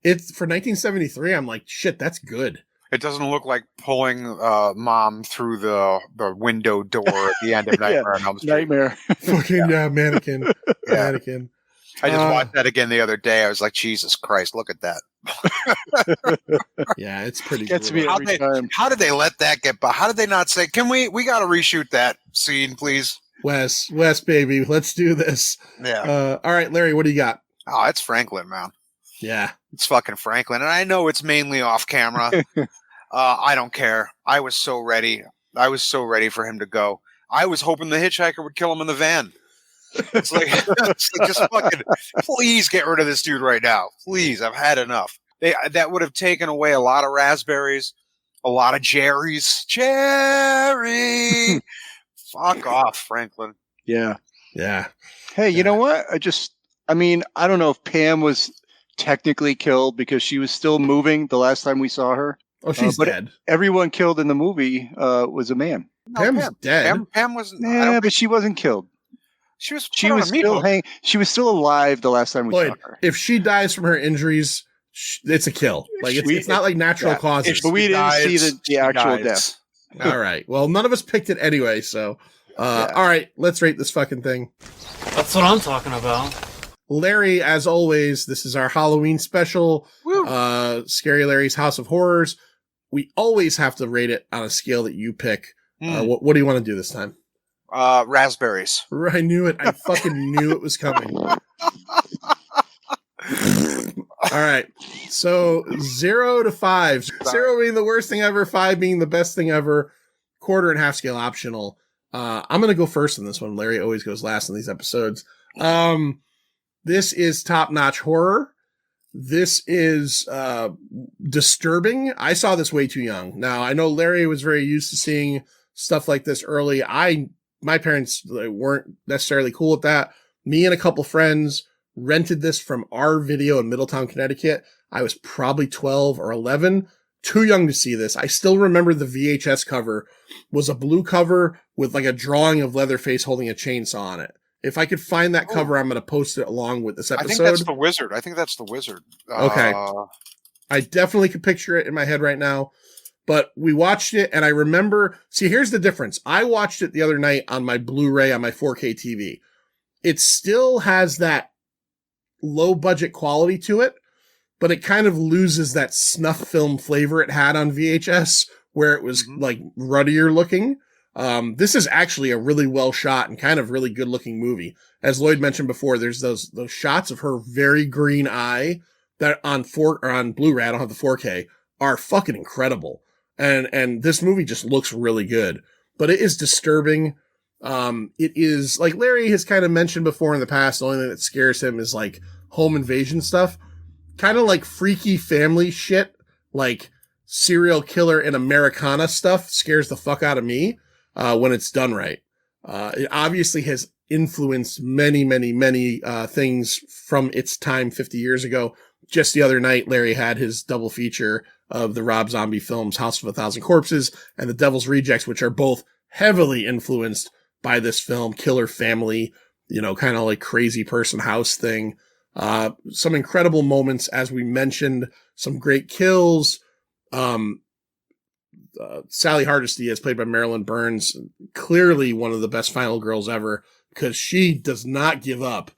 It's for 1973. I'm like, shit, that's good. It doesn't look like pulling mom through the window door at the end of Nightmare on Elm Street. Nightmare. Fucking Mannequin. Mannequin. I just watched that again the other day. I was like, Jesus Christ, look at that. Yeah, it's pretty gets me every time. How did they let that get by? How did they not say, can we got to reshoot that scene, please? Wes, baby, let's do this. Yeah. All right, Larry, what do you got? Oh, it's Franklin, man. Yeah. It's fucking Franklin. And I know it's mainly off camera. I don't care. I was so ready. I was so ready for him to go. I was hoping the hitchhiker would kill him in the van. It's like just fucking, please get rid of this dude right now. Please, I've had enough. That would have taken away a lot of raspberries, a lot of Jerry's. Jerry! Fuck off, Franklin. Yeah. Yeah. Hey, you know what? I don't know if Pam was technically killed because she was still moving the last time we saw her. Oh, she's dead. Everyone killed in the movie was a man. No, Pam's dead. Pam was. Yeah, but she wasn't killed. She was still alive the last time we saw her. If she dies from her injuries, it's a kill. Like it's not like natural causes. But we didn't see the actual death. All right. Well, none of us picked it anyway. So, all right, let's rate this fucking thing. That's what I'm talking about. Larry, as always, this is our Halloween special. Scary Larry's House of Horrors. We always have to rate it on a scale that you pick. What do you want to do this time? Raspberries. I knew it. I fucking knew it was coming. All right. So 0 to 5. 0 being the worst thing ever, 5 being the best thing ever. Quarter and half scale optional. I'm going to go first in this one. Larry always goes last in these episodes. This is top-notch horror. This is disturbing. I saw this way too young. Now, I know Larry was very used to seeing stuff like this early. My parents weren't necessarily cool with that. Me and a couple friends rented this from our video in Middletown, Connecticut. I was probably 12 or 11, too young to see this. I still remember the VHS cover was a blue cover with like a drawing of Leatherface holding a chainsaw on it. If I could find that cover, I'm going to post it along with this episode. I think that's the Wizard. Okay. I definitely could picture it in my head right now, but we watched it and I remember, see, here's the difference. I watched it the other night on my Blu-ray on my 4K TV. It still has that low budget quality to it, but it kind of loses that snuff film flavor it had on VHS where it was like ruddier looking. This is actually a really well shot and kind of really good looking movie. As Lloyd mentioned before, there's those shots of her very green eye that on Blu-ray, I don't have the 4K, are fucking incredible. And this movie just looks really good, but it is disturbing. It is like Larry has kind of mentioned before in the past, the only thing that scares him is like home invasion stuff, kind of like freaky family shit, like serial killer and Americana stuff scares the fuck out of me. When it's done right. It obviously has influenced many, many, many things from its time 50 years ago. Just the other night, Larry had his double feature of the Rob Zombie films, House of a Thousand Corpses and The Devil's Rejects, which are both heavily influenced by this film, killer family, kind of like crazy person house thing. Some incredible moments, as we mentioned, some great kills. Sally Hardesty, as played by Marilyn Burns, clearly one of the best final girls ever because she does not give up.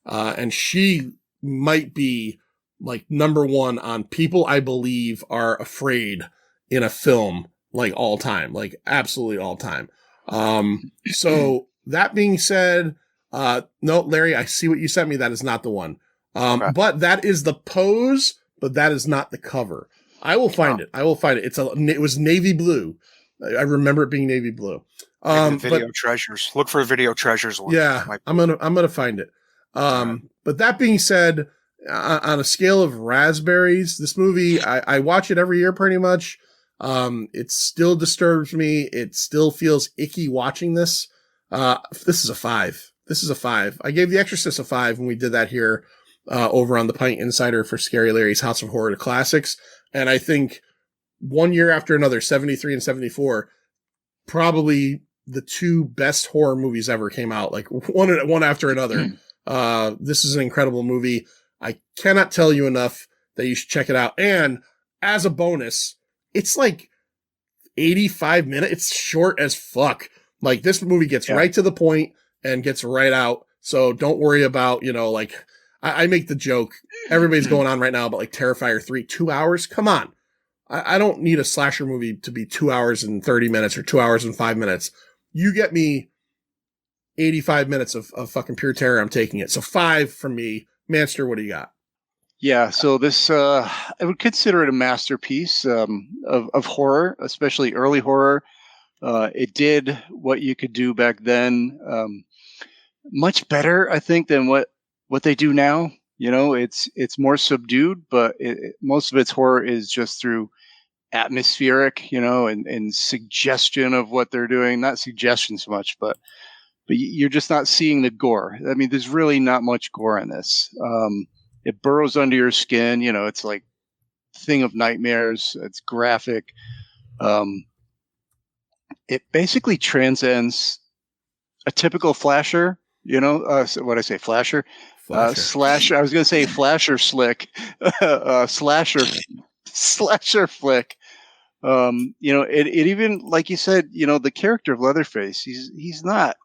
And she might be like number one on people I believe are afraid in a film, like all time, like absolutely all time. So that being said, no, Larry, I see what you sent me. That is not the one. Okay. But that is the pose, but that is not the cover. I will find it. It was navy blue. I remember it being navy blue. Video treasures. Look for video treasures. Yeah, I'm gonna find it. But that being said, on a scale of raspberries, this movie, I watch it every year pretty much. It still disturbs me. It still feels icky watching this. This is a 5. I gave The Exorcist a 5 when we did that here, over on the Pint Insider for Scary Larry's House of Horror Classics. And I think one year after another, 73 and 74, probably the two best horror movies ever came out, like one after another. This is an incredible movie. I cannot tell you enough that you should check it out. And as a bonus, it's like 85 minutes. It's short as fuck. Like this movie gets right to the point and gets right out. So don't worry about, like I make the joke. Everybody's going on right now about like Terrifier 3, 2 hours. Come on. I don't need a slasher movie to be 2 hours and 30 minutes or 2 hours and 5 minutes. You get me 85 minutes of fucking pure terror. I'm taking it. So 5 from me. Manster, what do you got? Yeah. So this, I would consider it a masterpiece, of horror, especially early horror. It did what you could do back then. Much better, I think, than what they do now. It's more subdued, but most of its horror is just through atmospheric, and suggestion of what they're doing. Not suggestion so much, but you're just not seeing the gore. I mean, there's really not much gore in this. It burrows under your skin. It's like thing of nightmares. It's graphic. It basically transcends a typical flasher. So what I say, flasher. Slasher. I was going to say flasher slick, slasher flick. It even, like you said, the character of Leatherface, he's not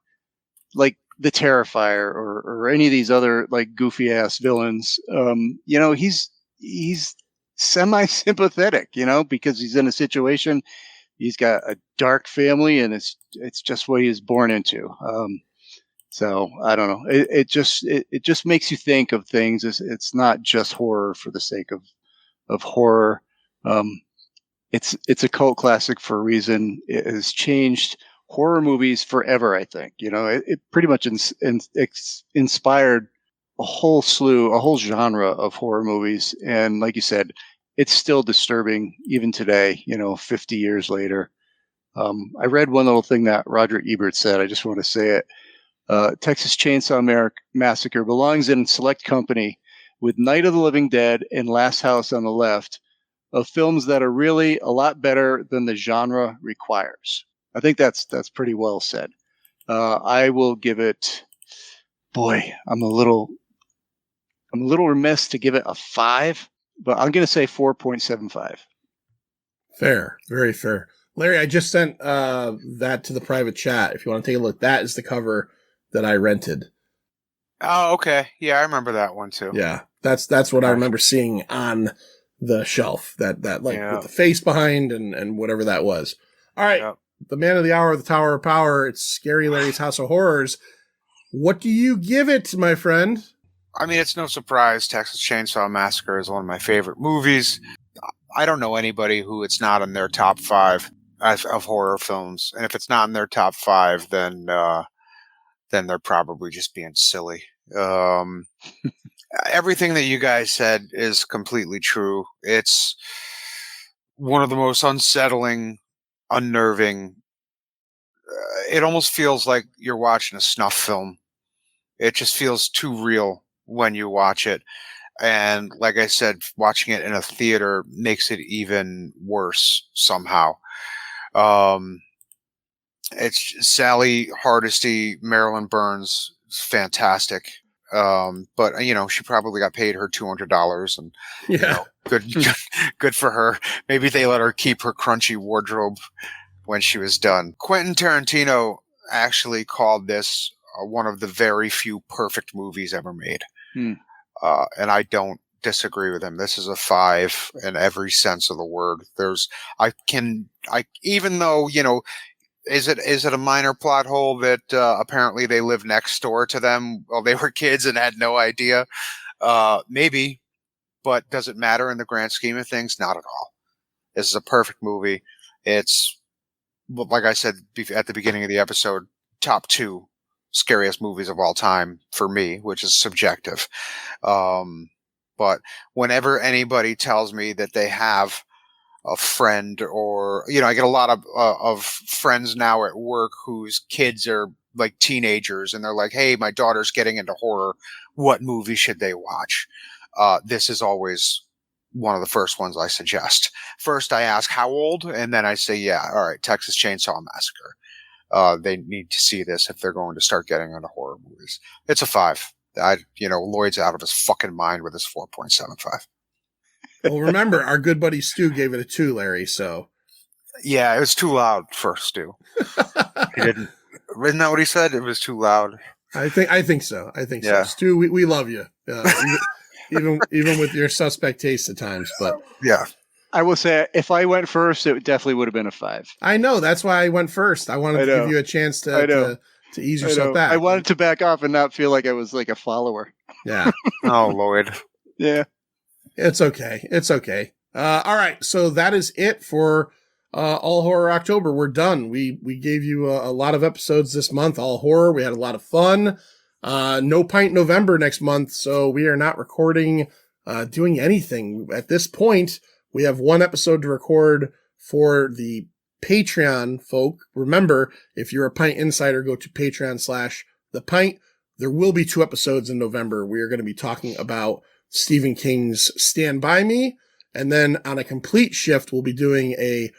like the Terrifier or any of these other like goofy ass villains. He's semi-sympathetic, because he's in a situation, he's got a dark family and it's just what he was born into. So I don't know. It just makes you think of things. It's not just horror for the sake of horror. It's a cult classic for a reason. It has changed horror movies forever. I think it pretty much inspired a whole genre of horror movies. And like you said, it's still disturbing even today, 50 years later. I read one little thing that Roger Ebert said. I just want to say it. Texas Chainsaw Massacre belongs in select company with Night of the Living Dead and Last House on the Left of films that are really a lot better than the genre requires. I think that's pretty well said. I will give it. Boy, I'm a little remiss to give it a 5, but I'm going to say 4.75. Fair, very fair. Larry, I just sent that to the private chat. If you want to take a look, that is the cover that I rented. Oh, okay. Yeah, I remember that one too. Yeah, that's what I remember seeing on the shelf. That with the face behind and whatever that was. All right, the man of the hour, the Tower of Power. It's Scary Larry's House of Horrors. What do you give it, my friend? I mean, it's no surprise. Texas Chainsaw Massacre is one of my favorite movies. I don't know anybody who it's not in their top 5 of horror films, and if it's not in their top 5, then they're probably just being silly. Everything that you guys said is completely true. It's one of the most unsettling, unnerving. It almost feels like you're watching a snuff film. It just feels too real when you watch it. And like I said, watching it in a theater makes it even worse somehow. It's Sally Hardesty, Marilyn Burns, fantastic. But she probably got paid her $200 and good for her. Maybe they let her keep her crunchy wardrobe when she was done. Quentin Tarantino actually called this one of the very few perfect movies ever made. And I don't disagree with him. This is a 5 in every sense of the word. Even though, is it a minor plot hole that apparently they lived next door to them while they were kids and had no idea? Maybe, but does it matter in the grand scheme of things? Not at all. This is a perfect movie. It's, like I said at the beginning of the episode, top 2 scariest movies of all time for me, which is subjective. But whenever anybody tells me that they have a friend or, I get a lot of friends now at work whose kids are like teenagers and they're like, hey, my daughter's getting into horror. What movie should they watch? This is always one of the first ones I suggest. First, I ask how old, and then I say, yeah, all right, Texas Chainsaw Massacre. They need to see this if they're going to start getting into horror movies. It's a 5. Lloyd's out of his fucking mind with his 4.75. Well, remember, our good buddy Stu gave it a 2, Larry, so. Yeah, it was too loud for Stu. He didn't. Isn't that what he said? It was too loud. I think so. So. Stu, we love you. Even with your suspect taste at times, but. Yeah. I will say, if I went first, it definitely would have been a 5. I know. That's why I went first. I wanted to give you a chance to ease yourself back. I wanted to back off and not feel like I was like a follower. Yeah. Oh, Lloyd. Yeah. It's okay. All right. So that is it for All Horror October. We're done. We gave you a lot of episodes this month, all horror. We had a lot of fun. No Pint November next month. So we are not recording, doing anything at this point. We have one episode to record for the Patreon folk. Remember, if you're a Pint Insider, go to Patreon/The Pint. There will be 2 episodes in November. We are going to be talking about Stephen King's Stand By Me. And then on a complete shift, we'll be doing a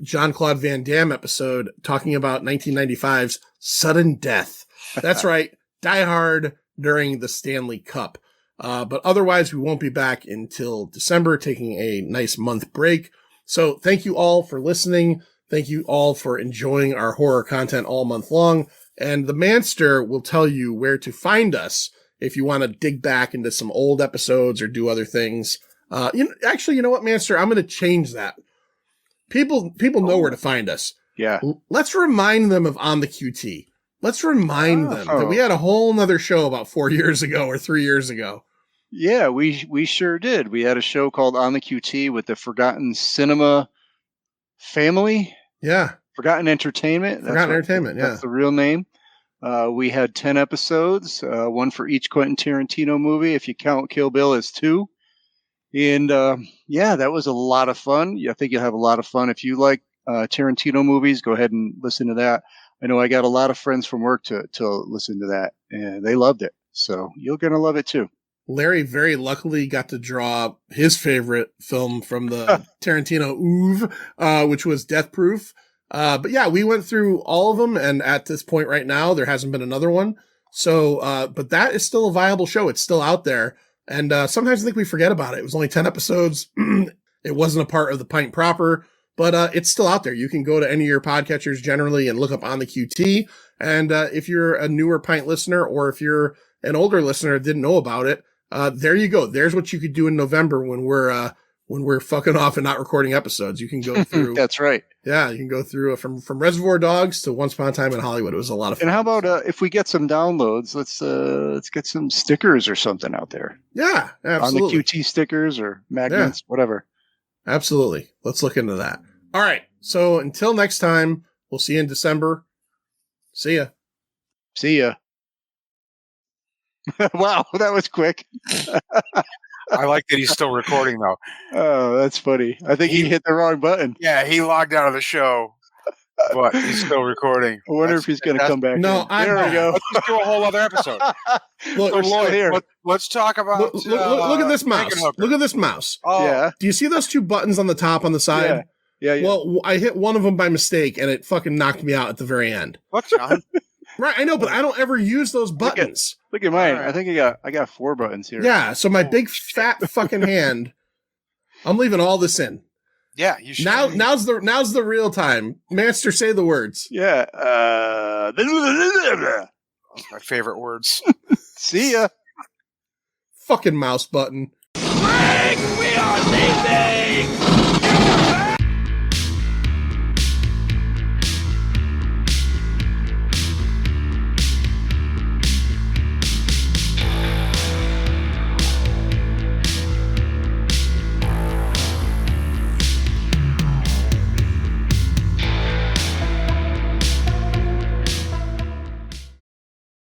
Jean-Claude Van Damme episode talking about 1995's Sudden Death. That's right. Die Hard during the Stanley Cup. But otherwise, we won't be back until December, taking a nice month break. So thank you all for listening. Thank you all for enjoying our horror content all month long. And the Manster will tell you where to find us if you want to dig back into some old episodes or do other things. Actually, you know what, Manster? I'm going to change that. People know where to find us. Yeah. Let's remind them of On the QT. Let's remind them that we had a whole nother show about 4 years ago or 3 years ago. Yeah, we sure did. We had a show called On the QT with the Forgotten Cinema family. Yeah. Forgotten Entertainment. Forgotten Entertainment, yeah. That's the real name. We had 10 episodes, one for each Quentin Tarantino movie, if you count Kill Bill as 2. And yeah, that was a lot of fun. I think you'll have a lot of fun. If you like Tarantino movies, go ahead and listen to that. I know I got a lot of friends from work to listen to that, and they loved it. So you're going to love it too. Larry very luckily got to draw his favorite film from the Tarantino oeuvre, which was Death Proof. But yeah, we went through all of them, and at this point right now, there hasn't been another one. So, but that is still a viable show. It's still out there. And sometimes I think we forget about it. It was only 10 episodes. It wasn't a part of the Pint proper, but it's still out there. You can go to any of your podcatchers generally and look up On the QT. And if you're a newer Pint listener, or if you're an older listener that didn't know about it, there you go. There's what you could do in November when we're fucking off and not recording episodes. You can go through. That's right. Yeah, you can go through from Reservoir Dogs to Once Upon a Time in Hollywood. It was a lot of fun. And how about if we get some downloads, let's get some stickers or something out there. Yeah, absolutely. On the QT stickers or magnets, whatever. Absolutely. Let's look into that. All right. So until next time, we'll see you in December. See ya. See ya. Wow, that was quick. I like that he's still recording, though. Oh, that's funny. I think he hit the wrong button. Yeah, he logged out of the show, but he's still recording. I wonder if he's going to come back. No, there we go. Let's just do a whole other episode. Look, here. Let's talk about. Look at this mouse. Look at this mouse. Oh, Yeah. Do you see those two buttons on the top on the side? Yeah. Well, I hit one of them by mistake, and it fucking knocked me out at the very end. What, John? Right, I know, but I don't ever use those buttons. Look at mine. All right. I think I got 4 buttons here. Yeah, so my big fat fucking hand. I'm leaving all this in. Yeah, you should. Now's the real time. Master, say the words. Yeah. My favorite words. See ya. Fucking mouse button. We are leaving!